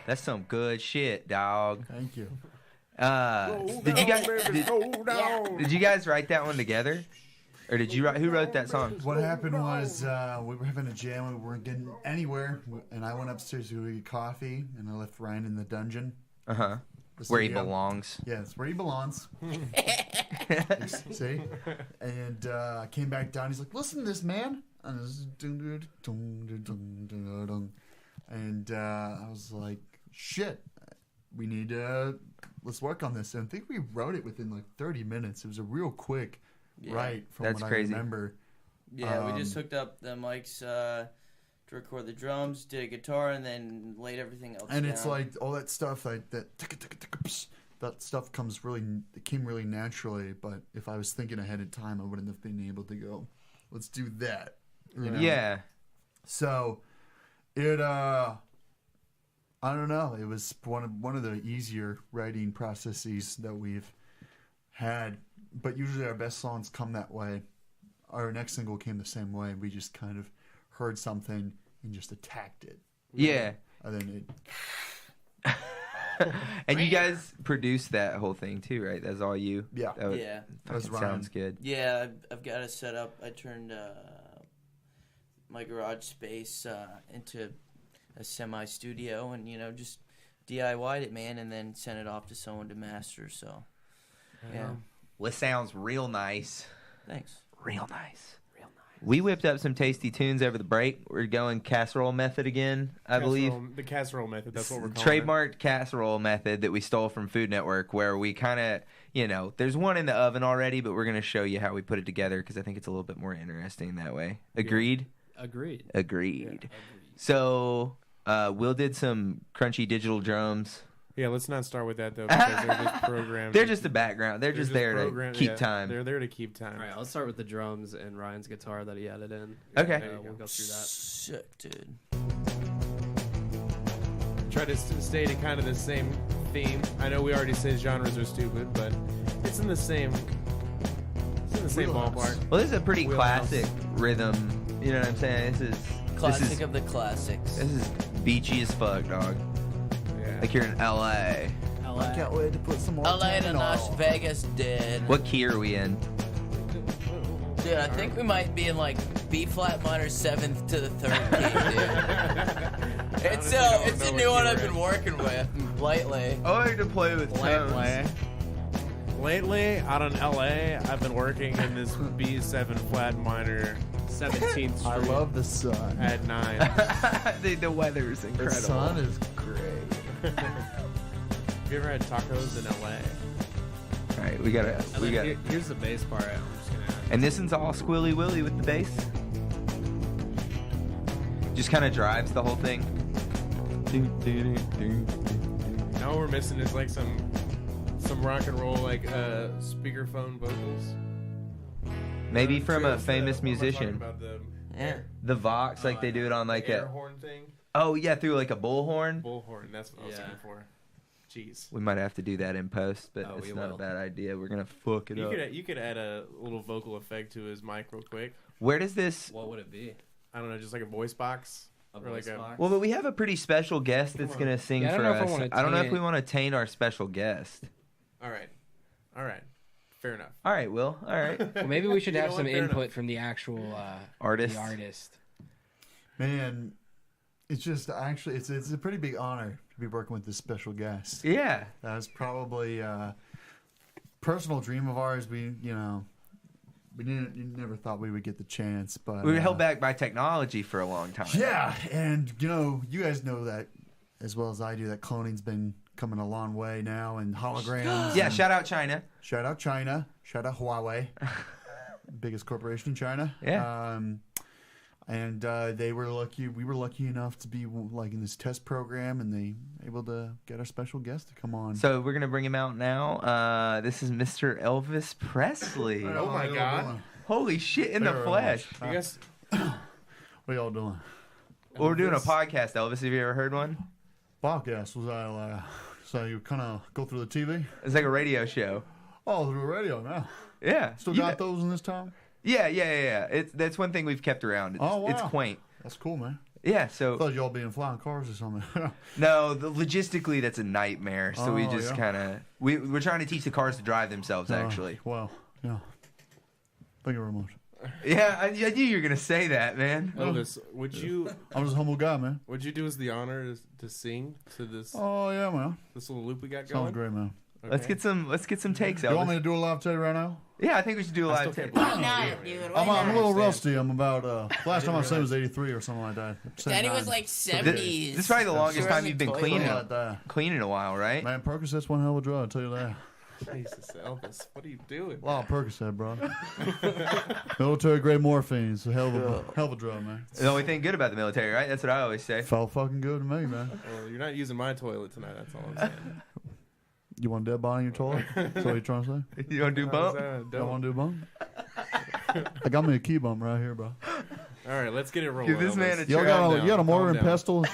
That's some good shit, dog. Thank you. Did you guys write that one together? Or did you write? Who wrote that song? What happened was we were having a jam. We weren't getting anywhere, and I went upstairs to go get coffee, and I left Ryan in the dungeon. Where he belongs. Yeah, it's where he belongs. See? And I came back down. He's like, "Listen to this, man." And I was like, "Shit, we need to let's work on this." And I think we wrote it within like 30 minutes. It was a real quick. Right, from that's what crazy. I remember. Yeah, we just hooked up the mics to record the drums, did a guitar, and then laid everything else and down. It's like all that stuff, like that stuff came really naturally. But if I was thinking ahead of time, I wouldn't have been able to go, let's do that. You know? Yeah. So it, I don't know. It was one of the easier writing processes that we've had. But usually our best songs come that way. Our next single came the same way. We just kind of heard something and just attacked it. Yeah. And then And you guys produced that whole thing too, right? That's all you? Yeah. Yeah. That sounds good. Yeah, I've got it set up. I turned my garage space into a semi-studio and, just DIY'd it, man, and then sent it off to someone to master, so, yeah. Well, it sounds real nice. Thanks. Real nice. We whipped up some tasty tunes over the break. We're going casserole method again, I believe. The casserole method, that's what we're calling Trademarked casserole method that we stole from Food Network, where we kind of, there's one in the oven already, but we're going to show you how we put it together because I think it's a little bit more interesting that way. Agreed? Yeah. Agreed. Agreed. So, Will did some crunchy digital drums. Yeah, let's not start with that, though, because they're just programmed. They're just the background. They're just there to keep time. They're there to keep time. All right, let's start with the drums and Ryan's guitar that he added in. Okay. We'll go through that. Sick, dude. Try to stay to kind of the same theme. I know we already said genres are stupid, but it's in the same ballpark. Well, this is a pretty classic rhythm. You know what I'm saying? This is Classic of the classics. This is beachy as fuck, dog. Yeah. Like you're in L.A. I can't wait to put some more LA to time in Las all. Vegas did. What key are we in? Dude, I think we might be in like B flat minor 7th to the 3rd key, dude. It's a new one I've been working with lately. I like to play with tones. Lately, out in LA, I've been working in this B7 flat minor 17th Street. I love the sun. at 9. The weather's incredible. The sun is great. Have you ever had tacos in LA? All right, we got. Here's the bass part. I'm just gonna add. And this one's all squilly willy with the bass. Just kind of drives the whole thing. Now what we're missing is like some rock and roll like speakerphone vocals. Maybe from a What famous am I talking musician. about Yeah. The Vox, like they do it on like air a. horn thing. Oh yeah, through like a bullhorn. Bullhorn. That's what I was Yeah. looking for. Jeez. We might have to do that in post, but Oh, it's we not a will. bad idea. We're gonna fuck it up. You could add a little vocal effect to his mic real quick. Where does this? What would it be? I don't know, just like a voice box. A Or voice like a- box? Well, but we have a pretty special guest that's gonna sing Yeah, I don't for know if I us. wanna I don't know if taint we it. want to taint our special guest. All right. Fair enough. All right, Will. All right. Well, maybe we should You have know some what? Fair input enough. from the actual Artist. The artist. Man, it's just actually it's a pretty big honor to be working with this special guest. Yeah. That was probably a personal dream of ours. We never thought we would get the chance, but We were held back by technology for a long time. Yeah, and you guys know that as well as I do that cloning's been coming a long way now, and holograms. Yeah. and Shout out China. shout out China, shout out Huawei, biggest corporation in China. Yeah. And they were lucky. We were lucky enough to be like in this test program, and they able to get our special guest to come on. So we're gonna bring him out now. This is Mr. Elvis Presley. Oh my God. Holy shit in the flesh. You guys, What y'all doing? Well, we're doing a podcast, Elvis. Have you ever heard one? Podcast was that so you kind of go through the TV? It's like a radio show. Oh, through the radio now. Yeah. Still You got know- those in this town? Yeah. That's one thing we've kept around. It's, Oh, wow. It's quaint. That's cool, man. Yeah, I so thought y'all be in flying cars or something. no, logistically that's a nightmare. So we just kind of we're trying to teach the cars to drive themselves. Actually, Wow. Yeah. Thank you very much. yeah, I knew you were gonna say that, man. Elvis, would you I'm just a humble guy, man. would you do us the honor to sing to this Oh yeah, man. this little loop we got Sounds going? great, man. Okay. Let's get some takes, You want me Elvis. to do a live tape right now? Yeah, I think we should do a live still tape. can't Why not, dude? I'm Why a not? little rusty. I'm about last time I sang was 83 or something like that. Daddy was like 70s. This is probably the longest Sure time as a you've been toilet. cleaning in a while, right? Man, Percocet's one hell of a drug, I'll tell you that. Jesus, Elvis, what are you doing? A lot of Percocet, bro. Military grade morphine. It's a hell of a drug, man. The only thing good about the military, right? That's what I always say. Felt fucking good to me, man. Well, you're not using my toilet tonight. That's all I'm saying. You want a dead body in your toilet? That's what you're trying to say? You don't do bump? You want to do a bump? I got me a key bump right here, bro. All right, let's get it rolling. Give this man a Y'all try. you got a mortar and Calm down. pestle?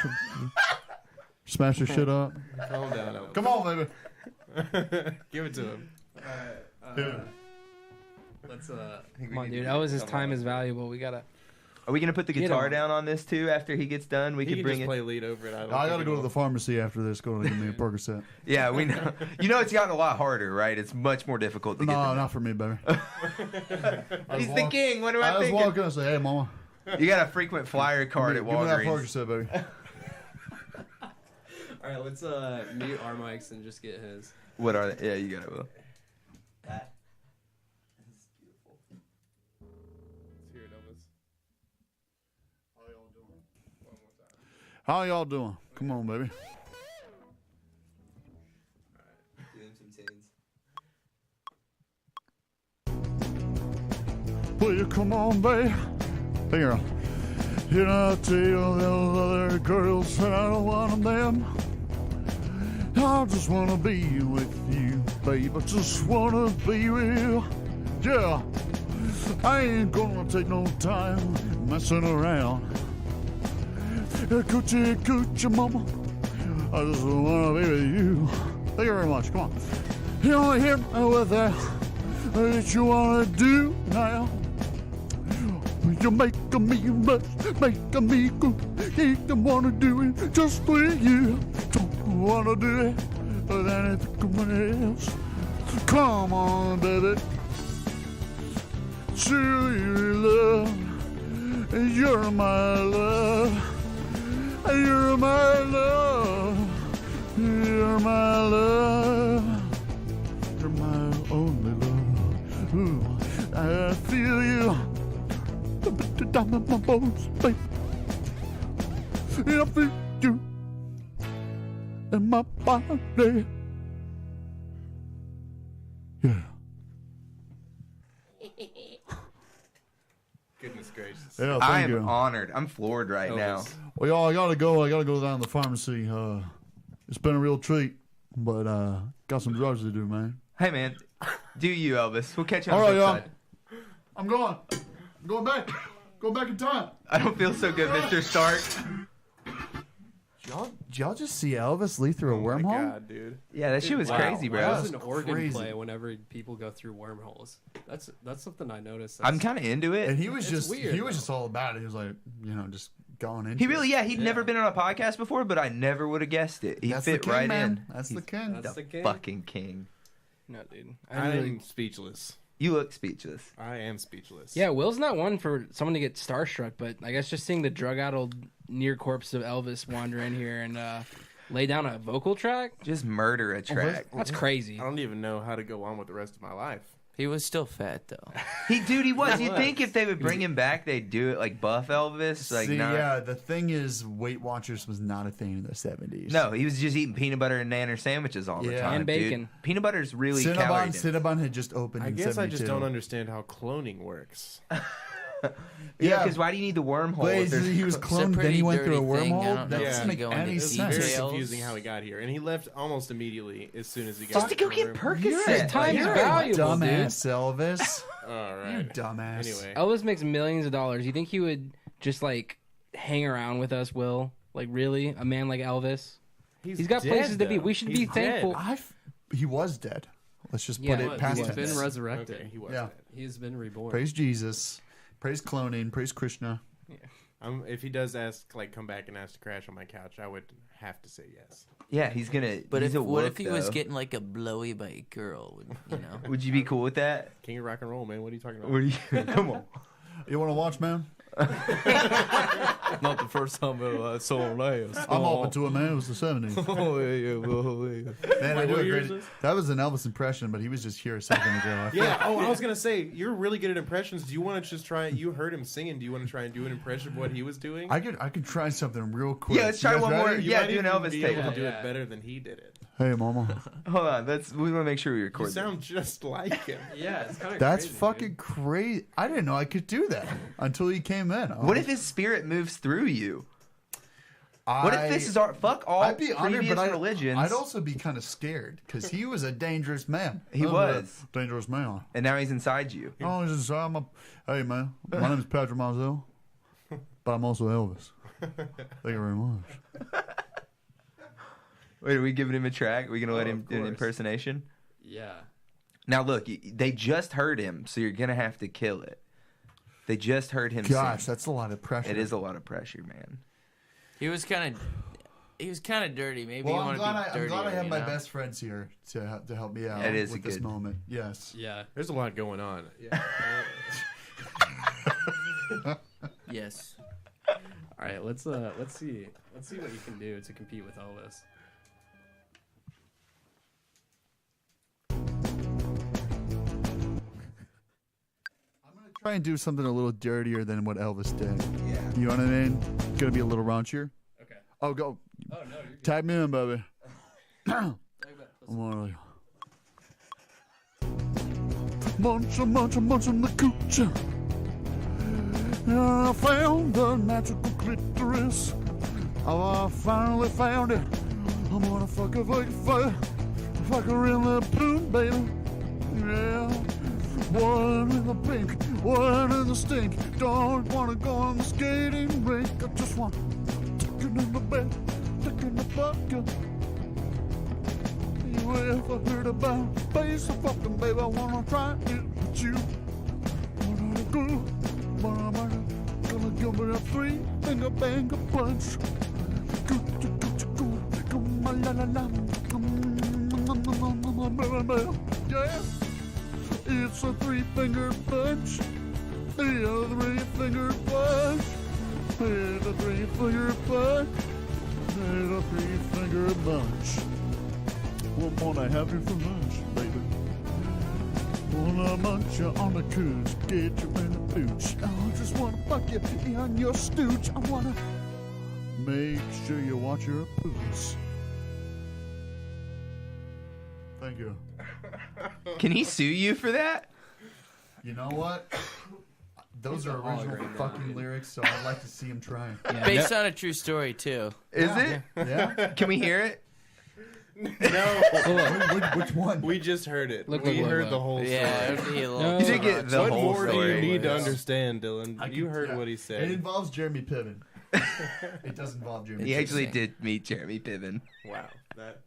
Smash your shit up. Calm down, Elvis. Come on, baby. Give it to him. Let's Come on, dude. Elvis's time is valuable. We gotta. Are we gonna put the Get guitar him. down on this too after he gets done? We He could can bring just it. play lead over it. I gotta go to the pharmacy after this. Go to give me a Percocet. Yeah, we know. You know, it's gotten a lot harder, right? It's much more difficult to get. No, them. not for me, baby. He's the king. What do I I just think? walk in and say, "Hey, mama, You got a frequent flyer card at give me that Walgreens. Percocet, baby." all right. Let's mute our mics and just get his. What are they? Yeah, you got it, Will. Let's hear it, Elvis. How y'all doing? Come on, baby. Will you come on, babe? Hey, girl. You know, I tell you, those other girls that I don't want them. I just wanna be with you, babe. I just wanna be with you. Yeah. I ain't gonna take no time messing around. Coochie, coochie, mama. I just wanna be with you. Thank you very much. Come on. You know, hit me with that. What you wanna do now? You're making me rush, making me go. You don't wanna do it just with you. Don't wanna do it with anyone else. Come on, baby. True love, you're my love. You're my love. You're my love. You're my only love. Ooh, I feel you down in my bones, babe. And I feel you in my body. Yeah. Goodness gracious. Yeah, I thank am you. honored. I'm floored right now. Elvis. Well, y'all, I gotta go down to the pharmacy. It's been a real treat, but got some drugs to do, man. Hey, man. Do you, Elvis? We'll catch you on All the right, flip y'all. side. I'm going. I'm going back. Go back in time. I don't feel so good, Mr. Stark. Did y'all just see Elvis leap through a Oh my wormhole? God, dude. Yeah, that shit was Wow. crazy, bro. That was an organ crazy. play whenever people go through wormholes. That's something I noticed. I'm kind of into And it. he was It's just weird, he was though. just all about it. He was like, just going in. He really, he'd never been on a podcast before, but I never would have guessed it. He That's fit the king, right man. in. That's He's the king. That's the the king. fucking king. No, dude. I'm speechless. You look speechless. I am speechless. Yeah, Will's not one for someone to get starstruck, but I guess just seeing the drug-addled near corpse of Elvis wander in here and lay down a vocal track, Just murder a track. that's crazy. I don't even know how to go on with the rest of my life. He was still fat though. He was. You'd was. think if they would bring him back, they'd do it like buff Elvis. Like, See, not, yeah, the thing is, Weight Watchers was not a thing in the 70s. No, he was just eating peanut butter and nanner sandwiches all the Yeah. time. And bacon. Dude. Peanut butter's really calorie dense. Cinnabon had just opened I in guess I 72. just don't understand how cloning works. Yeah, Yeah. because why do you need the wormhole? But if there's- he was It's a cloned, then pretty he went through a dirty thing. I wormhole? don't That know if doesn't you make go any into It's very sense. details. confusing how he got here, and he left almost immediately as soon as he got. Just to go the get room. Percocet. Time is Like, valuable, dude. Dumbass, Elvis. All right. You dumbass. Anyway, Elvis makes millions of dollars. You think he would just like hang around with us, Will? Like really, a man like Elvis? He's got dead, places to be. though. We should He's be dead. thankful. He was dead. Let's just Yeah, put he it past He's tense. been resurrected. Okay, he was Yeah. dead. He's been reborn. Praise Jesus. Praise cloning. Praise Krishna. If he does ask, like, come back and ask to crash on my couch, I would have to say yes. Yeah, he's gonna. But he's what if he was getting like a blowy by a girl? You know, would you be cool with that? King of rock and roll, man. What are you talking about? What are you? Come on. You want to watch, man? Not the first time I saw him last. I'm open to it, man. It was the 70s. Man, I do a great. That was an Elvis impression, but he was just here a second ago. I was gonna say you're really good at impressions. Do you want to just try? You heard him singing. Do you want to try and do an impression of what he was doing? I could try something real quick. Yeah, let's try one more. You Yeah, might do an even Elvis be take. able to do it better than he did it. Hey, mama. Hold on, we want to make sure we record. You sound just like him. Yeah, it's kind of. That's fucking crazy. I didn't know I could do that until he came in. What if his spirit moves through you? What if this is fuck all I'd be honored, previous but religions? I'd also be kind of scared because he was a dangerous man. He was a dangerous man. And now he's inside you. Oh, he's inside. Hey, man. My name is Patrick Mazel, but I'm also Elvis. Thank you very much. Wait, are we giving him a track? Are we going to let him do an impersonation? Yeah. Now, look, they just heard him, so you're going to have to kill it. They just heard him Gosh, sing. that's a lot of pressure. It is a lot of pressure, man. he was kind of dirty. Maybe Well, you I'm want to glad, be I'm glad I dirtier, have you my know? best friends here to help me out It is with a this good moment. Yes. Yeah. There's a lot going on. Yeah. Yes. All right. Let's see what you can do to compete with Elvis. Try and do something a little dirtier than what Elvis did. Yeah. You know what I mean? Gonna be a little raunchier. Okay. Oh, go. Oh no, you're good. Tag me in, baby. I'm gonna munch on the cooch. And I found the magical clitoris. Oh, I finally found it. I'm gonna fuck her in the poon, baby. Yeah. One in the pink, one in the stink. Don't wanna go on the skating rink. I just want to tuck in the bed, tuck in the bucket. You ever heard about space or fucking, baby? I wanna try it with you. Wanna go, gonna give me a 3-finger banger punch. Yeah. It's a 3-finger punch. Yeah, 3-finger punch. It's a 3-finger punch. It's a 3-finger bunch. I'm gonna have you for lunch, baby. Wanna munch you on the cooch, get you in the pooch. I just wanna fuck you on your stooch. I wanna make sure you watch your pooch. Thank you. Can he sue you for that? You know what? Those are original fucking lyrics, so I'd like to see him try. Yeah. Based on a true story too. Is it? Yeah. Can we hear it? No. Which one? We just heard it. Look, we look, heard look. the whole story. Yeah, it'd be a little. No. You did get the What whole more do story. you need to understand, Dylan? You heard Yeah. what he It said. involves Jeremy Piven. It does involve Jeremy He Piven. actually did meet Jeremy Piven. Wow. That.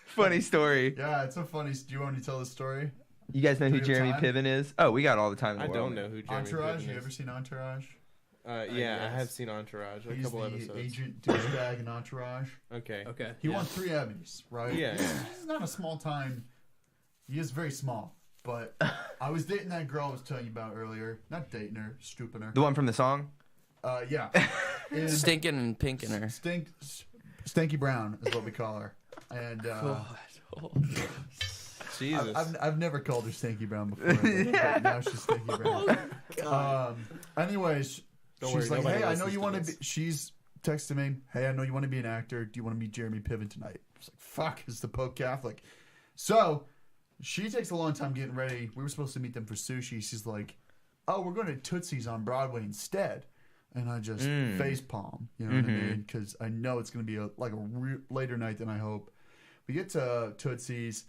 Funny story. Yeah, it's a funny. Do you want me to tell the story? You guys know Do who we have Jeremy time? Piven is? Oh, we got all the time in the I world. don't know who Jeremy Entourage. Piven You is. ever seen Entourage? Yeah, yes. I have seen Entourage. A He's couple the episodes. agent douchebag in Entourage. Okay. Okay. He won 3 Emmys, right? Yeah. He's not a small time. He is very small. But I was dating that girl I was telling you about earlier. Not dating her, stooping her. The one from the song? Yeah. And Stinking and pinking her. Stanky Brown is what we call her. And Jesus. I've never called her Stanky Brown before. But now she's Stanky Brown. Anyways, Don't she's worry, like, nobody hey, I know listens you to want to this. be. She's texting me, hey, I know you want to be an actor. Do you want to meet Jeremy Piven tonight? I was like, fuck, is the Pope Catholic? So she takes a long time getting ready. We were supposed to meet them for sushi. She's like, oh, we're going to Tootsie's on Broadway instead. And I just face palm, you know what I mean? Because I know it's going to be a later night than I hope. We get to Tootsie's.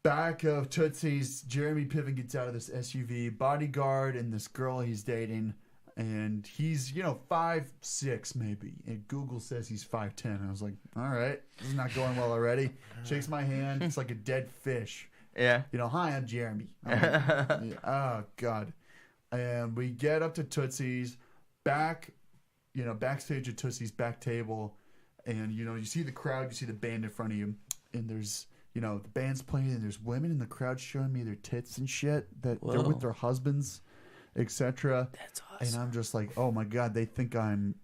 Back of Tootsie's, Jeremy Piven gets out of this SUV, bodyguard, and this girl he's dating. And he's, 5'6" maybe. And Google says he's 5'10". I was like, all right, this is not going well already. Shakes my hand. It's like a dead fish. Yeah. Hi, I'm Jeremy. Oh, God. And we get up to Tootsie's. backstage at Tootsie's back table, and you see the crowd, you see the band in front of you, and there's the band's playing, and there's women in the crowd showing me their tits and shit that they're with their husbands, etc. That's awesome. And I'm just like, oh my god, they think I'm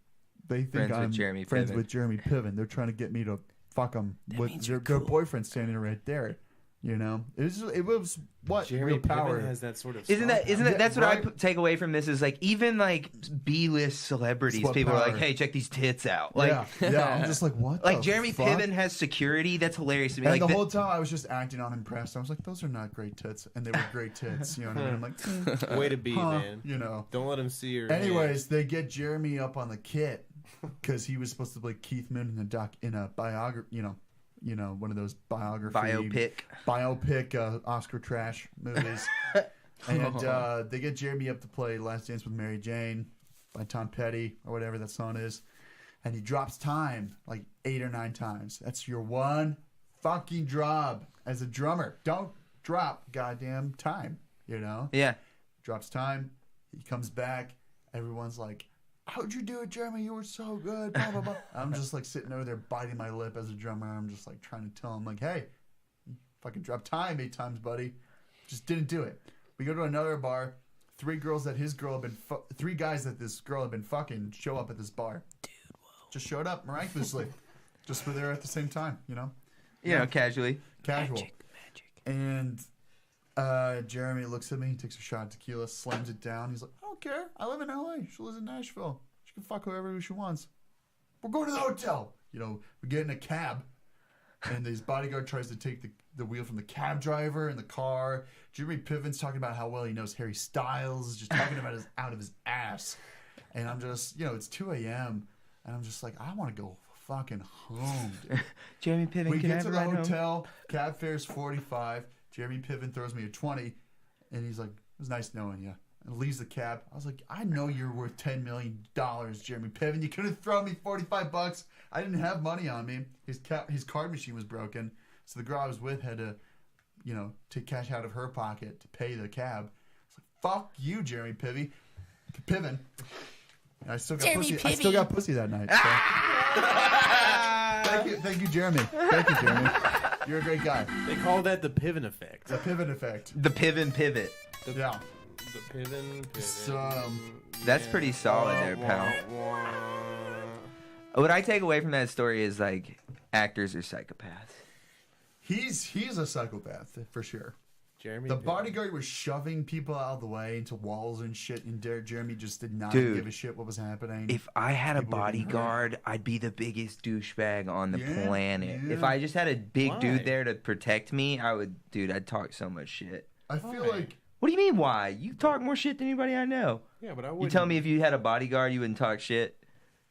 with Jeremy friends Piven. with Jeremy Piven. They're trying to get me to fuck them with their boyfriend standing right there. It was what Jeremy real power Piven has that sort of. Isn't that that's what right? I take away from this is like even like B-list celebrities, What people are power. like, hey, check these tits out. Like, yeah. I'm just like, what? like the Jeremy fuck? Piven has security. That's hilarious to me. And Like the whole time I was just acting unimpressed. I was like, those are not great tits, and they were great tits. You know what I mean? I'm like, Way to be, man. Don't let him see your. Anyways, they get Jeremy up on the kit because he was supposed to play Keith Moon in a biography. One of those biopic Oscar trash movies. And they get Jeremy up to play Last Dance with Mary Jane by Tom Petty or whatever that song is. And he drops time like 8 or 9 times. That's your one fucking job as a drummer. Don't drop goddamn time, Yeah. Drops time. He comes back. Everyone's like, how'd you do it, Jeremy? You were so good. Blah, blah, blah. I'm just like sitting over there biting my lip as a drummer. I'm just like trying to tell him like, hey, you fucking dropped time 8 times, buddy. Just didn't do it. We go to another bar. 3 guys that this girl had been fucking show up at this bar. Dude, whoa. Just showed up miraculously. Just were there at the same time, Casually. Casual. Magic. And Jeremy looks at me, takes a shot of tequila, slams it down. He's like, I don't care. I live in LA. She lives in Nashville. She can fuck whoever she wants. We're going to the hotel. We get in a cab, and his bodyguard tries to take the wheel from the cab driver in the car. Jeremy Piven's talking about how well he knows Harry Styles, just talking about out of his ass. And I'm just, it's 2 a.m., and I'm just like, I want to go fucking home, dude. Jeremy Piven, We can I get have to a the ride home? hotel. Cab fare's $45. Jeremy Piven throws me a 20, and he's like, "It was nice knowing you." And leaves the cab. I was like, "I know you're worth $10 million, Jeremy Piven. You could have thrown me $45. I didn't have money on me. His card machine was broken, so the girl I was with had to, take cash out of her pocket to pay the cab. I was like, "Fuck you, Jeremy Piven." And I still got Jeremy pussy. I Piven. still got pussy that night. So. Thank you, Jeremy. Thank you, Jeremy. You're a great guy. They call that the Piven effect. The Piven effect. The Piven pivot. Yeah. The Piven. So, That's pretty solid there, pal. What I take away from that story is like actors are psychopaths. He's a psychopath for sure. Jeremy. The Piven. bodyguard was shoving people out of the way into walls and shit, and Jeremy just did not Dude, give a shit what was happening. If I had a People were getting hurt. bodyguard, I'd be the biggest douchebag on the Yeah, planet. yeah. If I just had a big Why? dude there to protect me, I'd talk so much shit. I feel Why? like What do you mean, why? You talk more shit than anybody I know. Yeah, but I You wouldn't. tell me if you had a bodyguard, you wouldn't talk shit?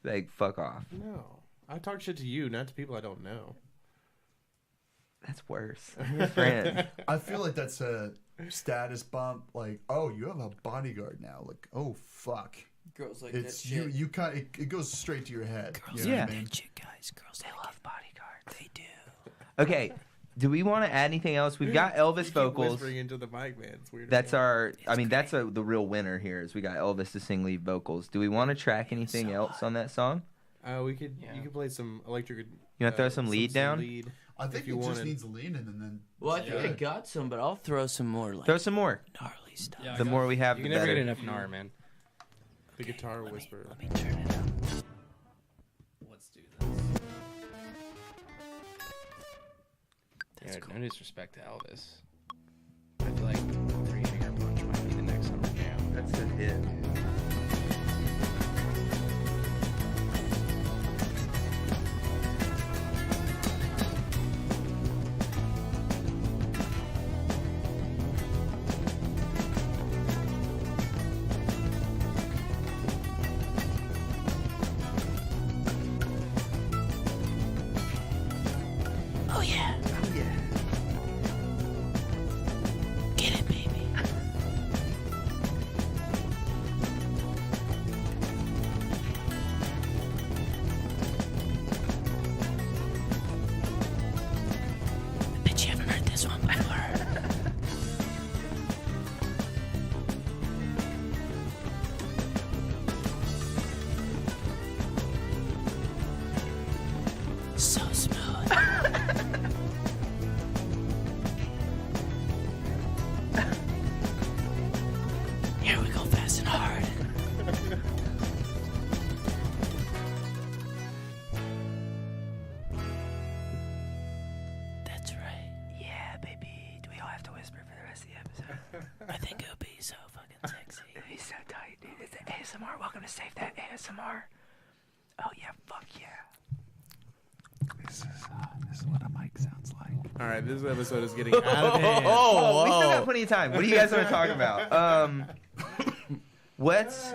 Like, fuck off. No, I talk shit to you, not to people I don't know. That's worse. I'm your friend. I feel like that's a status bump. Like, oh, you have a bodyguard now. Like, oh fuck. Girls like It's that you. shit. You kind. It goes straight to your head. Girls You know Yeah. what I mean? that shit, guys. Girls, they love bodyguards. They do. Okay, do we want to add anything else? We've got Elvis You keep vocals. whispering into the mic, man. It's weird. That's the real winner here is we got Elvis to sing lead vocals. Do we want to track anything else on that song? We could. Yeah. You could play some electric. You want to throw some lead down? Lead. I think If you it just wanted. needs lean and then. Well, I think I got some, but I'll throw some more like Throw some more. gnarly stuff. Yeah, I The got- more we have, You the can never better. get enough gnar, man. The guitar whisper. Let me turn it up. Let's do this. Yeah, no disrespect to Elvis. I feel like Three Finger Punch might be the next summer jam. That's a hit. Oh yeah. Get it, baby. ASMR. Welcome to Save That ASMR. Oh yeah, fuck yeah. This is what a mic sounds like. All right, this episode is getting out of hand. Oh, we still got plenty of time. What do you guys want to talk about? What's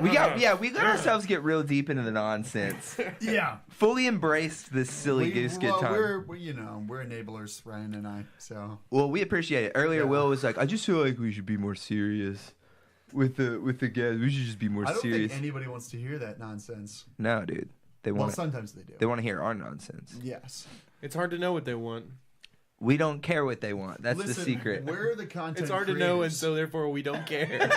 we let ourselves get real deep into the nonsense. Yeah, fully embraced this silly goose good time. We're enablers, Ryan and I. So we appreciate it. Earlier, Will was like, "I just feel like we should be more serious with the guys. We should just be more serious." I don't think anybody wants to hear that nonsense. No, dude. Sometimes they do. They want to hear our nonsense. Yes. It's hard to know what they want. We don't care what they want. That's the secret. We're the content It's hard creators. to know, and so therefore we don't care.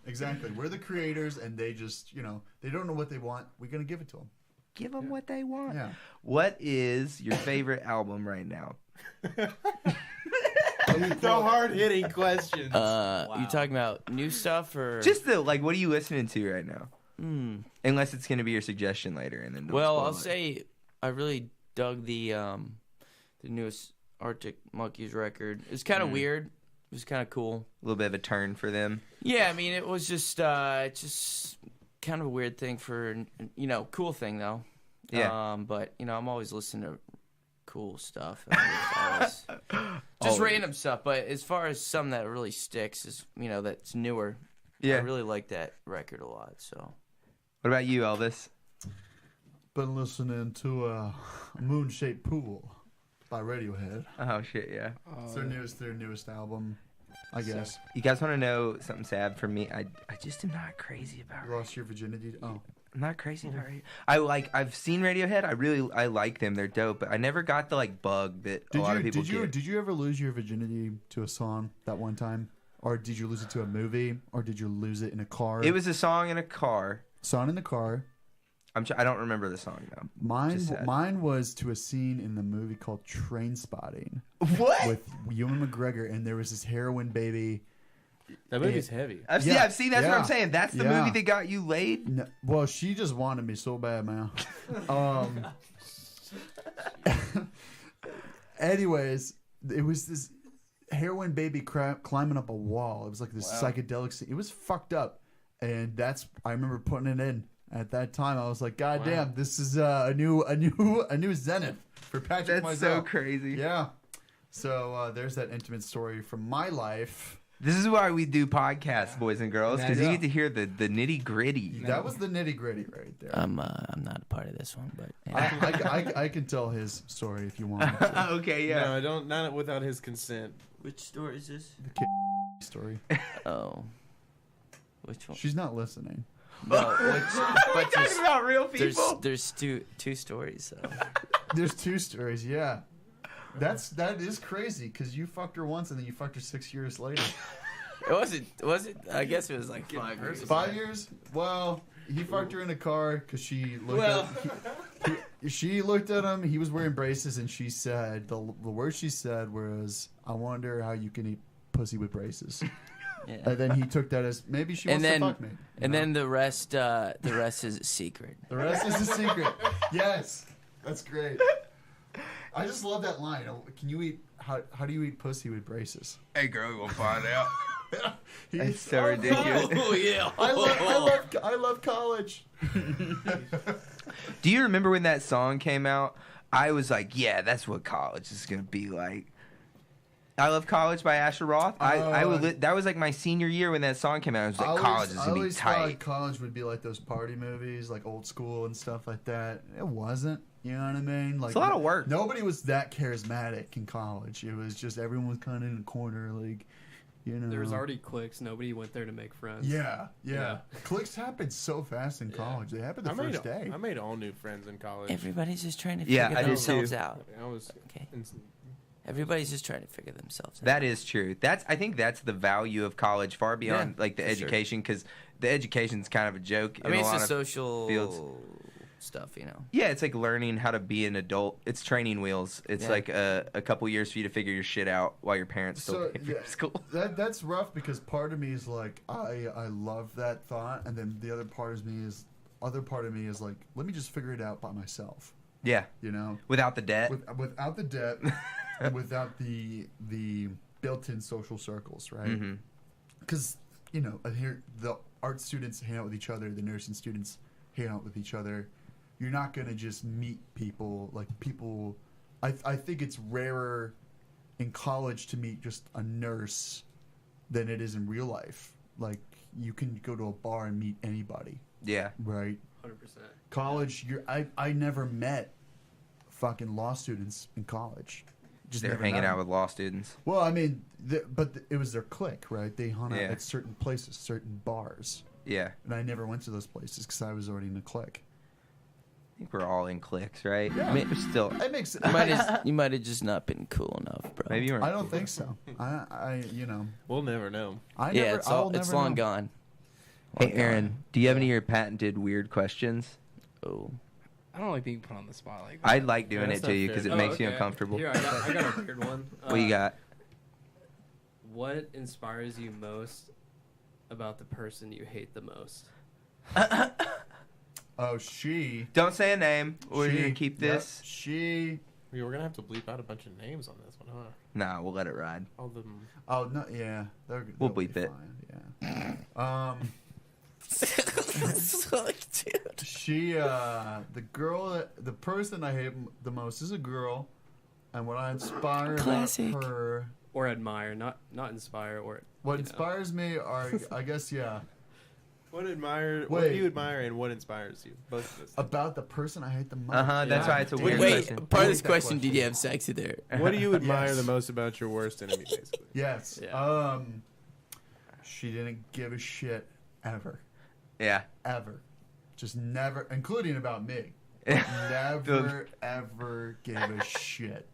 Exactly. We're the creators, and they just, they don't know what they want. We're going to give it to them. Give them what they want. Yeah. What is your favorite album right now? The hard-hitting questions. You talking about new stuff or just what are you listening to right now? Unless it's going to be your suggestion later, and then I'll say I really dug the newest Arctic Monkeys record. It's kind of weird. It was kind of cool. A little bit of a turn for them. Yeah, I mean it was just kind of a weird thing for cool thing though. Yeah. But I'm always listening to cool stuff. Just random stuff. But as far as something that really sticks is that's newer. Yeah. I really like that record a lot. So. What about you, Elvis? Been listening to Moon-Shaped Pool by Radiohead. Oh shit, yeah. It's their newest album, I guess. You guys want to know something sad for me? I just am not crazy about. You lost your virginity? Oh. I'm not crazy about Radiohead. I've seen Radiohead. I like them. They're dope. But I never got the bug that a lot of people get. Did you ever lose your virginity to a song that one time? Or did you lose it to a movie? Or did you lose it in a car? It was a song in a car. Song in the car. I don't remember the song though. Mine was to a scene in the movie called Trainspotting. What? With Ewan McGregor, and there was this heroin baby. That movie's heavy. I've seen. That's what I'm saying. That's the movie that got you laid. No, well, she just wanted me so bad, man. Anyways, it was this heroin baby climbing up a wall. It was like this psychedelic scene. It was fucked up, and I remember putting it in. At that time, I was like, "God damn, this is a new zenith for Patrick." That's so crazy. Yeah. So there's that intimate story from my life. This is why we do podcasts, boys and girls, because you get to hear the nitty gritty. That was the nitty gritty right there. I'm not a part of this one, but I can tell his story if you want. Okay, yeah. No, not without his consent. Which story is this? The kid story. Oh, which one? She's not listening. No, but talking about real people. There's two stories. So. There's two stories. Yeah, that is crazy because you fucked her once and then you fucked her 6 years later. It wasn't. I guess it was like 5 years. 5 years? Well, he fucked her in a car because she looked. She looked at him. He was wearing braces, and she said the word she said was, "I wonder how you can eat pussy with braces." Yeah. And then he took that as maybe she wants to fuck me. Then the rest is a secret. The rest is a secret. Yes, that's great. I just love that line. Can you eat? How do you eat pussy with braces? Hey girl, we'll find out. It's so ridiculous. Oh yeah. I love college. Do you remember when that song came out? I was like, yeah, that's what college is gonna be like. I Love College by Asher Roth. That was like my senior year when that song came out. I was like, college is going to be tight. I always thought college would be like those party movies, like Old School and stuff like that. It wasn't. You know what I mean? Like, it's a lot of work. Nobody was that charismatic in college. It was just everyone was kind of in a corner, like, you know. There was already cliques. Nobody went there to make friends. Yeah. Cliques happened so fast in college. They happened the first day. I made all new friends in college. Everybody's just trying to figure themselves out. I was okay. Everybody's just trying to figure themselves out. That is true. I think that's the value of college, far beyond like the education, because the education's kind of a joke. I mean, it's the social fields. Stuff, you know. Yeah, it's like learning how to be an adult. It's training wheels. It's like a couple years for you to figure your shit out while your parents still pay for school. That's rough because part of me is like, I love that thought, and then the other part of me is like, let me just figure it out by myself. Yeah, you know, without the debt. Without the debt. Without the built-in social circles, right? Because here the art students hang out with each other, the nursing students hang out with each other. You're not going to just meet people like people. I think it's rarer in college to meet just a nurse than it is in real life. Like, you can go to a bar and meet anybody. Yeah. Right? 100%. College, I never met fucking law students in college. They're hanging out with law students. Well, I mean, but it was their clique, right? They hung out at certain places, certain bars. Yeah. And I never went to those places because I was already in a clique. I think we're all in cliques, right? Yeah. I mean, still. It makes You might have just not been cool enough, bro. Maybe you weren't. I don't think so. I We'll never know. It's long gone. Hey, Aaron, do you have any of your patented weird questions? Oh. I don't like being put on the spot like that. I like doing it to you because it makes you uncomfortable. Here, I got a weird one. What you got? What inspires you most about the person you hate the most? Oh, she. Don't say a name. We're going to keep this. Yep, she. We're going to have to bleep out a bunch of names on this one, huh? Nah, we'll let it ride. All of them. Oh, no, yeah. We'll bleep it. Fine, yeah. Dude. She, the person I hate the most is a girl, and what I inspire about her, or admire, not inspire, or what inspires me are, I guess, yeah. What do you admire, and what inspires you? Both of us. About the person I hate the most. That's why it's a weird question. Wait, part of this question, did you have sex with her? What do you admire the most about your worst enemy, basically? Yes. Yeah. She didn't give a shit ever. Yeah. Ever. Just never, including about me. Never, ever gave a shit.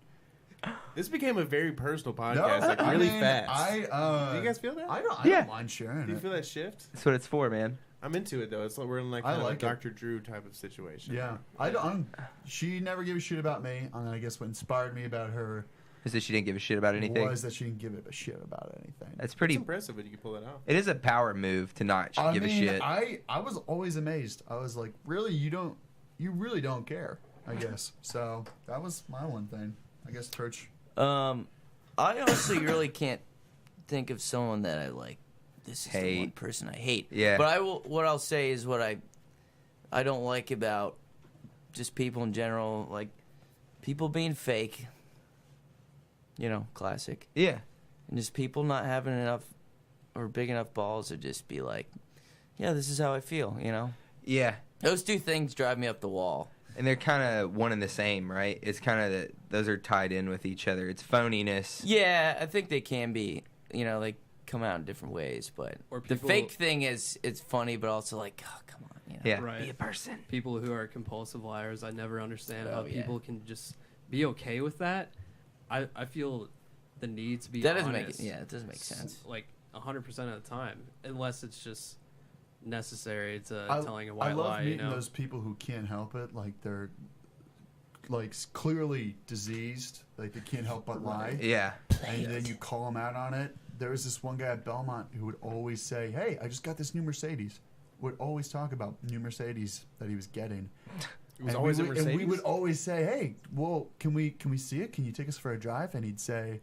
This became a very personal podcast, really fast. Do you guys feel that? I don't mind sharing Do you feel that shift? That's what it's for, man. I'm into it though. It's like we're in a Dr. Drew type of situation. Yeah, she never gave a shit about me, and I guess what inspired me about her is that she didn't give a shit about anything. Was that she didn't give a shit about anything. That's pretty impressive that you can pull that off. It is a power move to not give a shit. I was always amazed. I was like, really, you really don't care, I guess. So that was my one thing. I guess church. I honestly really can't think of someone that I like. This is the one person I hate. Yeah. But what I'll say is what I don't like about just people in general, like people being fake. You know, classic. Yeah. And just people not having enough or big enough balls to just be like, yeah, this is how I feel, you know? Yeah. Those two things drive me up the wall. And they're kind of one and the same, right? It's kind of those are tied in with each other. It's phoniness. Yeah, I think they can be. You know, they come out in different ways. But the fake thing it's funny, but also like, oh, come on. You know, yeah, right. Be a person. People who are compulsive liars, I never understand how people can just be okay with that. I feel the need to be that honest. doesn't make it. Yeah, it doesn't make sense. Like 100% of the time, unless it's just necessary to telling a white lie. I love meeting you know? those people who can't help it. Like they're like clearly diseased. Like they can't help but lie. Yeah. And then you call them out on it. There was this one guy at Belmont who would always say, "Hey, I just got this new Mercedes." Would always talk about new Mercedes that he was getting. It was always a Mercedes? And we would always say, "Hey, well, can we see it? Can you take us for a drive?" And he'd say,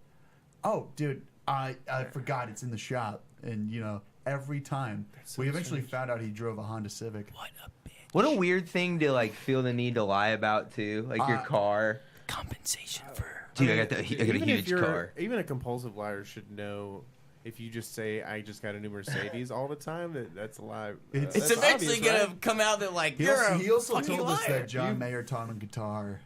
"Oh, dude, I forgot it's in the shop." And you know, every time we eventually found out he drove a Honda Civic. What a bitch! What a weird thing to like feel the need to lie about too, like your car. Compensation for. Dude, I got a huge car. Even a compulsive liar should know. If you just say, I just got a new Mercedes all the time, that's a lie. It's eventually going to come out that, like, he also told us liar. that John Mayer taught him guitar.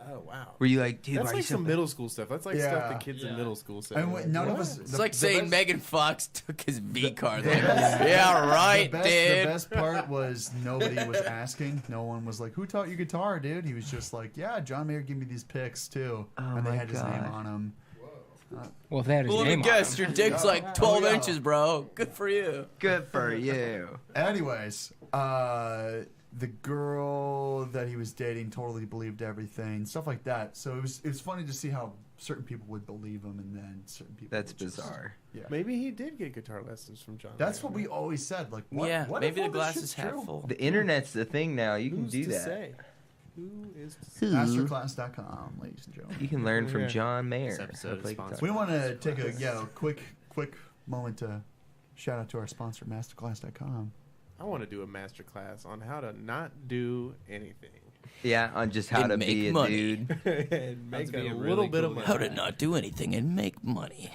Oh, wow. Were you like, dude, that's like some middle school stuff. That's like stuff the kids in middle school say. And none of us. It's like saying Megan Fox took his V card. Like, yeah, right, dude. The best part was nobody was asking. No one was like, who taught you guitar, dude? He was just like, yeah, John Mayer gave me these picks, too. And they had his name on them. Well, if they had his let name me guess, your dick's like 12 inches, bro. Good for you. Good for you. Anyways, the girl that he was dating totally believed everything, stuff like that. So it was funny to see how certain people would believe him, and then certain people. That's would just, bizarre. Yeah. Maybe he did get guitar lessons from John. That's what we always said. Like, what, what maybe if the glass is half full. The internet's the thing now. You Who's can do to that. Say? Who is to say? Masterclass.com, ladies and gentlemen. You can learn from John Mayer. This episode is sponsored. We want to take a quick moment to Shout out to our sponsor, masterclass.com. I want to do a master class on how to not do anything. Yeah, on just how And to make be a money. dude. And make be a a little really bit cool of money. How to not do anything and make money.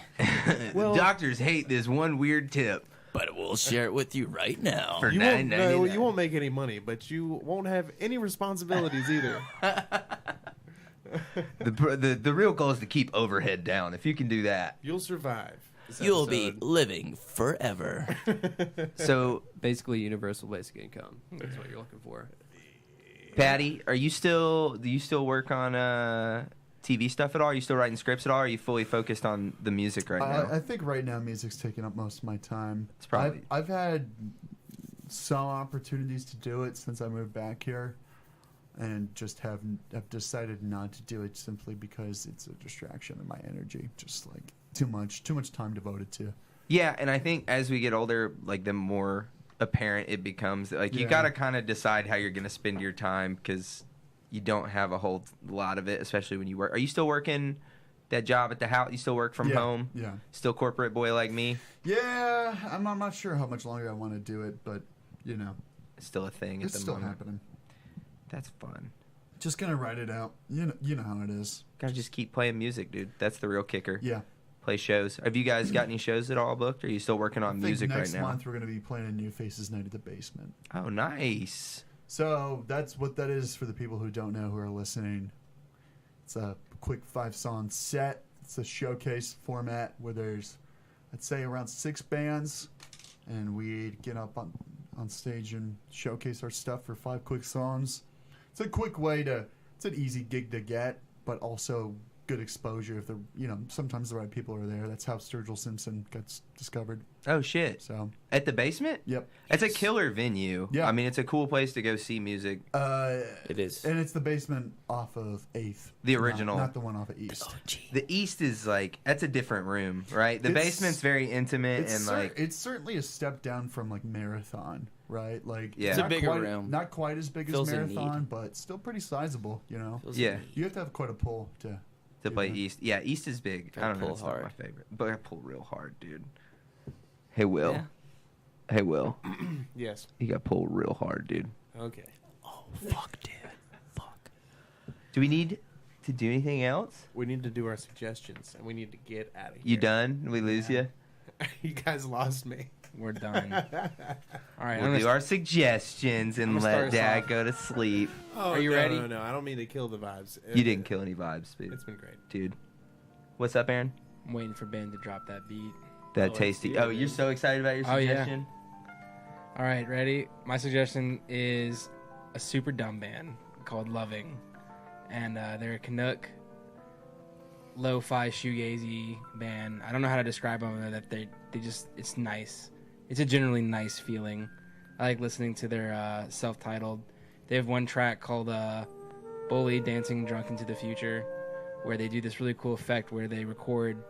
Well- Doctors hate this one weird tip. But we'll share it with you right now. For You won't, no, $9.99. you won't make any money, but you won't have any responsibilities either. The real goal is to keep overhead down. If you can do that. You'll survive. this You'll be episode. living forever. So, Basically, universal basic income. That's what you're looking for. Patty, do you still work on TV stuff at all? Are you still writing scripts at all? Or are you fully focused on the music right now? I think right now music's taking up most of my time. It's probably- I've had some opportunities to do it since I moved back here, and just have decided not to do it simply because it's a distraction of my energy. Just like too much time devoted to. Yeah, and I think as we get older, like the more apparent it becomes, like you got to kind of decide how you're going to spend your time because you don't have a whole lot of it, especially when you work. Are you still working that job at the house? You still work from home? Yeah. Still corporate boy like me? Yeah, I'm not sure how much longer I want to do it, but It's still a thing it's at the still moment. happening. That's fun. Just gonna write it out. You know how it is. Gotta just keep playing music, dude. That's the real kicker. Yeah. Play shows. Have you guys got any shows at all booked? Or are you still working I on think music right next now? month we're gonna be playing a New Faces Night at the Basement. Oh, nice. So that's what that is for the people who don't know who are listening. It's a quick 5-song set. It's a showcase format where there's, I'd say, around 6 bands, and we get up on stage and showcase our stuff for 5 quick songs. It's a quick way to. It's an easy gig to get, but also good exposure if sometimes the right people are there. That's how Sturgill Simpson gets discovered. Oh, shit. So At the basement? Yep. It's a killer venue. Yeah. I mean, it's a cool place to go see music. It is. And it's the basement off of 8th. The original. Not the one off of East. The East is like, that's a different room, right? The It's- basement's very intimate and like. It's certainly a step down from like Marathon, right? Like Yeah. It's a not bigger quite, room. Not quite as big Feels as in Marathon, need. but still pretty sizable. Feels Yeah. neat. You have to have quite a pull to To do play that. East. Yeah, East is big. Gotta I don't know. pull It's not hard. my favorite. But I pull real hard, dude. Hey, Will. Yeah. Hey, Will. Yes. You got pulled real hard, dude. Okay. Oh, fuck, dude. Fuck. Do we need to do anything else? We need to do our suggestions, and we need to get out of here. You done? We lose you? You guys lost me. We're done. All right, We'll do our suggestions and I'm gonna start let us Dad off. go to sleep. Oh, Are you no, ready? No, I don't mean to kill the vibes. You didn't kill any vibes, dude. It's been great. Dude. What's up, Aaron? I'm waiting for Ben to drop that beat. That Oh, tasty. let's do Oh, it, you're man. so excited about your Oh, yeah. suggestion? All right, ready? My suggestion is a super dumb band called Loving, and they're a Canuck lo-fi shoegazy band. I don't know how to describe them. Other than that they just, it's nice. It's a generally nice feeling. I like listening to their self-titled. They have one track called Bully Dancing Drunk into the Future, where they do this really cool effect where they record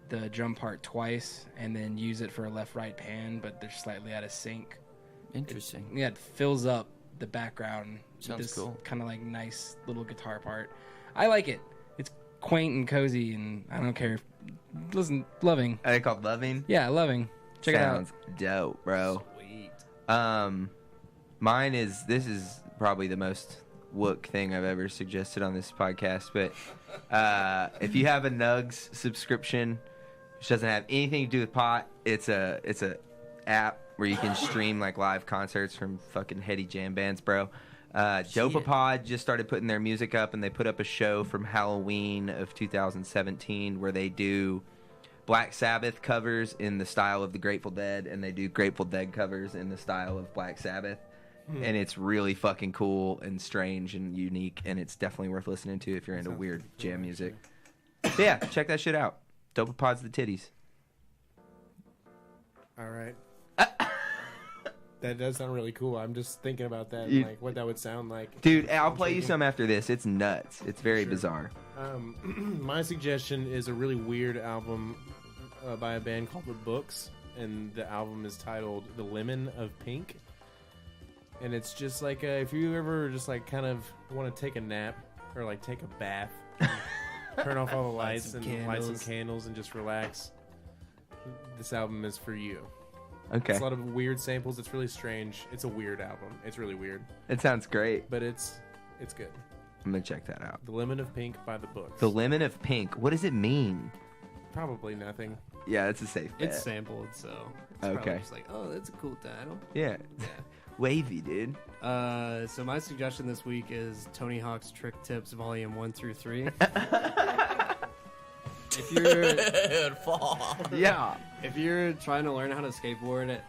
the drum part twice and then use it for a left-right pan, but they're slightly out of sync. Interesting. Yeah, it fills up the background. with Sounds this cool. Kind of like nice little guitar part. I like it. It's quaint and cozy, and I don't care. Listen, Loving. Are they called Loving? Yeah, Loving. Check Sounds dope, bro. Sweet. Mine is, this is probably the most wook thing I've ever suggested on this podcast, but if you have a Nugs subscription, which doesn't have anything to do with pot, it's a app where you can stream like live concerts from fucking heady jam bands, bro. Dopapod just started putting their music up, and they put up a show from Halloween of 2017 where they do Black Sabbath covers in the style of the Grateful Dead, and they do Grateful Dead covers in the style of Black Sabbath. And it's really fucking cool and strange and unique, and it's definitely worth listening to if you're into weird jam music. But yeah, check that shit out. Dopapod's the titties. All right. That does sound really cool. I'm just thinking about that, You- like what that would sound like. Dude, I'll play you some after this. It's nuts. It's very bizarre. My suggestion is a really weird album by a band called The Books, and the album is titled The Lemon of Pink. And it's just like if you ever just like kind of want to take a nap or like take a bath, turn off all the lights and light some candles and just relax, this album is for you. Okay. It's a lot of weird samples. It's really strange. It's a weird album. It's really weird. It sounds great. But it's good. I'm gonna check that out. The Lemon of Pink by the Books. The Lemon of Pink. What does it mean? Probably nothing. Yeah, it's a safe bet. It's sampled, so it's Okay. probably just like, oh, that's a cool title. Yeah. Wavy, dude. So my suggestion this week is Tony Hawk's Trick Tips Volume 1 through 3. If you're Yeah. if you're trying to learn how to skateboard,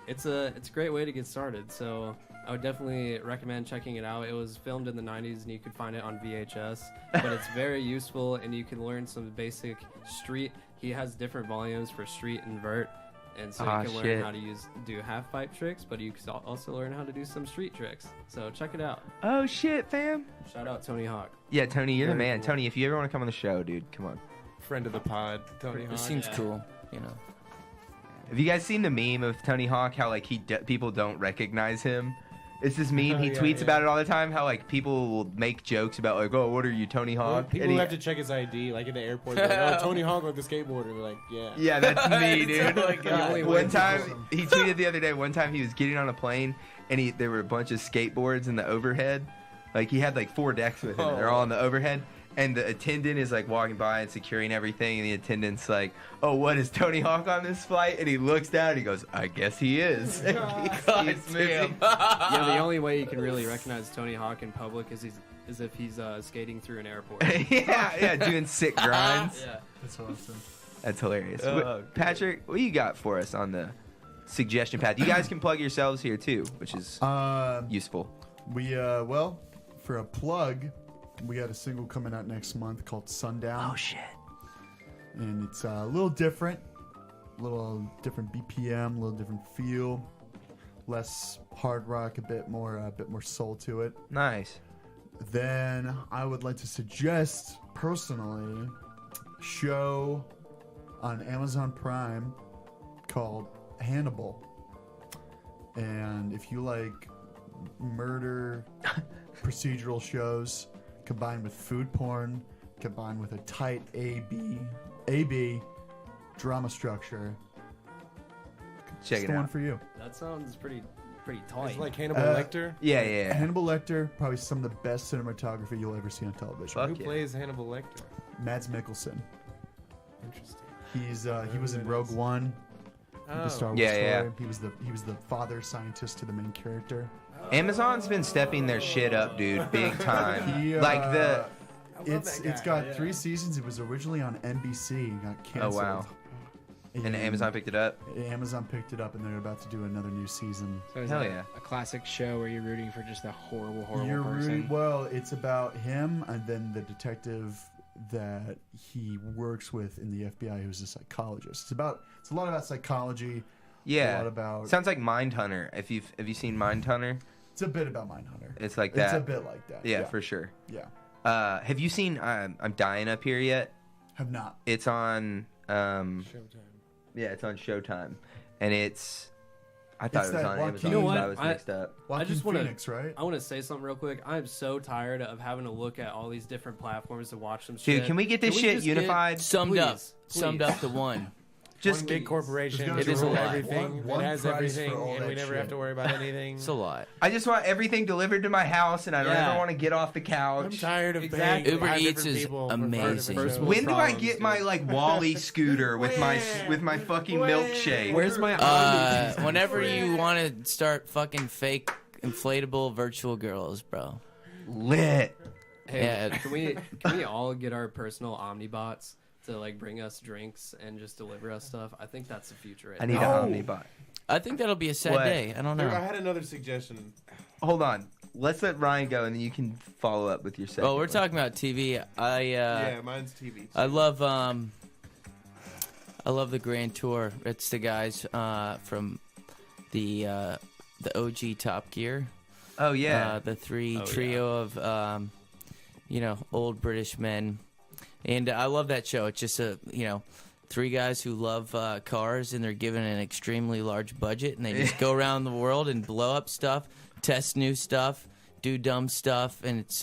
it's a great way to get started. So I would definitely recommend checking it out. It was filmed in the 90s and you could find it on VHS, but it's very useful and you can learn some basic street. He has different volumes for street and vert, and so you can learn how to do half pipe tricks, but you can also learn how to do some street tricks. So check it out. Oh shit, fam. Shout out Tony Hawk. Yeah, Tony, you're the Very man. cool. Tony, if you ever want to come on the show, dude, come on. Friend of the pod, Tony Hawk. It seems cool, you know. Have you guys seen the meme of Tony Hawk? How like people don't recognize him. It's this meme. He tweets about it all the time. How like people will make jokes about like, oh, what are you, Tony Hawk? People who have to check his ID, like in the airport. Like, oh, Tony Hawk with the skateboarder. They're like, yeah. Yeah, that's me, dude. Oh my God. One time, he tweeted the other day. One time he was getting on a plane, and there were a bunch of skateboards in the overhead. Like he had like 4 decks with him. And they're all in the overhead. And the attendant is like walking by and securing everything, and the attendant's like, "Oh, what is Tony Hawk on this flight?" And he looks down and he goes, "I guess he is." And he keeps moving. Yeah, the only way you can really recognize Tony Hawk in public is if he's skating through an airport. yeah, doing sick grinds. Yeah. That's awesome. That's hilarious. Oh, Patrick, what you got for us on the suggestion path? You guys can plug yourselves here too, which is useful. We well, for a plug, we got a single coming out next month called Sundown. Oh shit! And it's a little different BPM, a little different feel, less hard rock, a bit more soul to it. Nice. Then I would like to suggest personally a show on Amazon Prime called Hannibal. And if you like murder procedural shows combined with food porn, combined with a tight AB drama structure, Check it's it the one out. for you. That sounds pretty tight. It's like Hannibal Lecter. Yeah. Hannibal Lecter, probably some of the best cinematography you'll ever see on television. Fuck Who yeah. plays Hannibal Lecter? Mads Mikkelsen. Interesting. He was in Rogue One, the Star Wars story. Yeah. He was the father scientist to the main character. Amazon's been stepping their shit up, dude, big time. He, like the. It's got 3 seasons. It was originally on NBC, got canceled. Oh wow. And Amazon picked it up. Amazon picked it up, and they're about to do another new season. So is Hell that yeah. a classic show where you're rooting for just a horrible You're person? really, well, it's about him and then the detective that he works with in the FBI, who's a psychologist. It's a lot about psychology. Yeah. A lot about. Sounds like Mindhunter. Have you seen Mindhunter? It's a bit about Mindhunter. It's like that. It's a bit like that. Yeah, for sure. Yeah. Have you seen I'm Dying Up Here yet? Have not. It's on Showtime. Yeah, it's on Showtime. And it's I thought It's it was that on Joaquin- Amazon, You know what? so I was mixed up. Joaquin just wanna- Phoenix, right? I want to say something real quick. I'm so tired of having to look at all these different platforms to watch some shit. Dude, can we get this shit just get unified? Summed up Please. to one. Just One big corporation. There's It gonna is be one- everything. one It has price everything, for all and we that never shit. have to worry about anything. It's a lot. I just want everything delivered to my house, and I don't Yeah. ever want to get off the I'm couch. tired of Exactly. paying Uber 5 Eats different is people for 5 amazing. different First shows. When do I problems, get dude. my like Wally scooter with my fucking milkshake? Where's my Whenever you want to start fucking fake inflatable virtual girls, bro. lit? Hey, Yeah. can we all get our personal Omnibots to like bring us drinks and just deliver us stuff? I think that's the future. Right I need now. an Omnibot. I think that'll be a sad What? day. I don't know. I had another suggestion. Hold on. Let's let Ryan go, and then you can follow up with your second. Oh, we're one. talking about TV. Yeah, mine's TV. I love the Grand Tour. It's the guys from the OG Top Gear. Oh yeah. The trio of old British men, and I love that show. It's just three guys who love cars, and they're given an extremely large budget, and they just go around the world and blow up stuff, test new stuff, do dumb stuff, and it's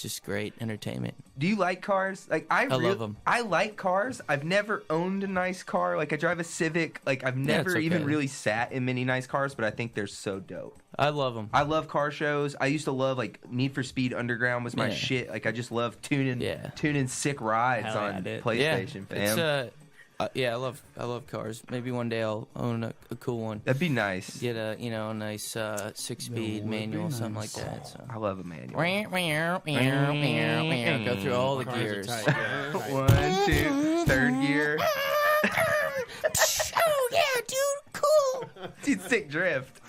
just great entertainment. Do you like cars? Like I love them. I like cars. I've never owned a nice car. Like I drive a Civic. Like I've never even really sat in many nice cars, but I think they're so dope. I love them. I love car shows. I used to love like Need for Speed Underground was my shit. Like I just love tuning sick rides on PlayStation. Fam. I love cars. Maybe one day I'll own a cool one. That'd be nice. Get a nice 6-speed manual, something like that. So. I love a manual. Go through all the gears. 1, 2, third gear. Oh yeah, dude, cool. Dude, sick drift.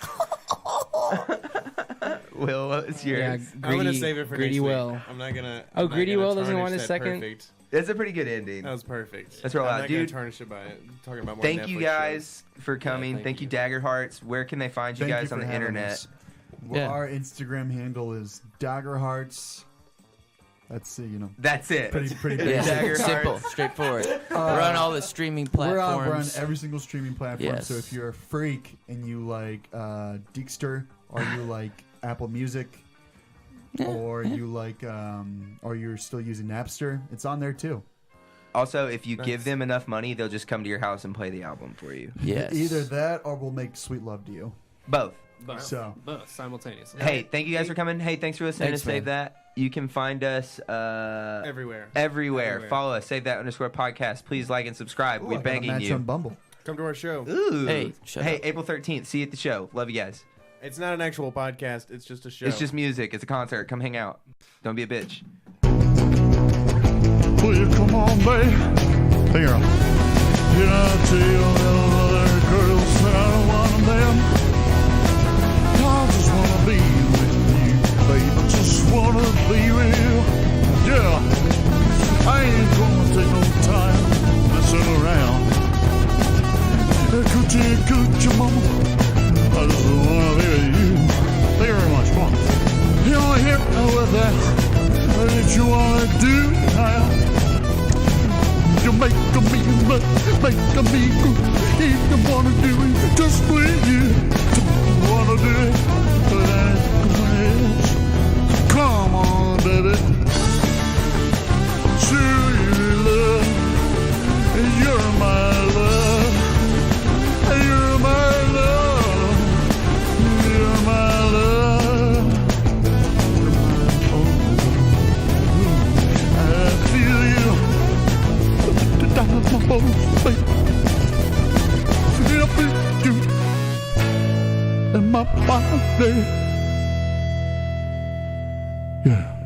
Will, what's yours? Yeah, I'm gonna save it for next week. I'm not gonna. Oh, Greedy Will doesn't want a second. Perfect. It's a pretty good ending. That was perfect. Let's roll out, not dude. Gonna tarnish it by talking about more thank Netflix you guys shows. for coming. Thank you, Dagger Hearts. Where can they find you guys on the internet? Well, our Instagram handle is Dagger Hearts. That's That's it. Pretty simple, straightforward. We're on all the streaming platforms. We're on every single streaming platform. So if you're a freak and you like Deekster, or you like Apple Music, or you like, or you're still using Napster, it's on there too. Also, if you give them enough money, they'll just come to your house and play the album for you. Yes. Either that, or we'll make Sweet Love to You. Both. Both simultaneously. Hey, thank you guys for coming. Hey, thanks for listening to Save That. You can find us everywhere. Follow us, Save That _podcast. Please like and subscribe. We're begging you. On Bumble. Come to our show. Ooh. Hey, April 13th. See you at the show. Love you guys. It's not an actual podcast. It's just a show. It's just music. It's a concert. Come hang out. Don't be a bitch. Will you come on, babe? Hey, girl. Did I tell you that other girls that I don't want them? I just wanna be with you, babe. I just wanna be with you. Yeah. I ain't gonna take no time messing around. Coochie, mama. I just wanna be with you. Thank you very much. Come on. You wanna hear with that? What did you wanna do now? You're making me good. You wanna do it just with you. Don't wanna do it, but I come on, baby. Sure you love. You're my love. You're my love. You're my love. I feel you down my bones, baby. Up in you in my body. Yeah.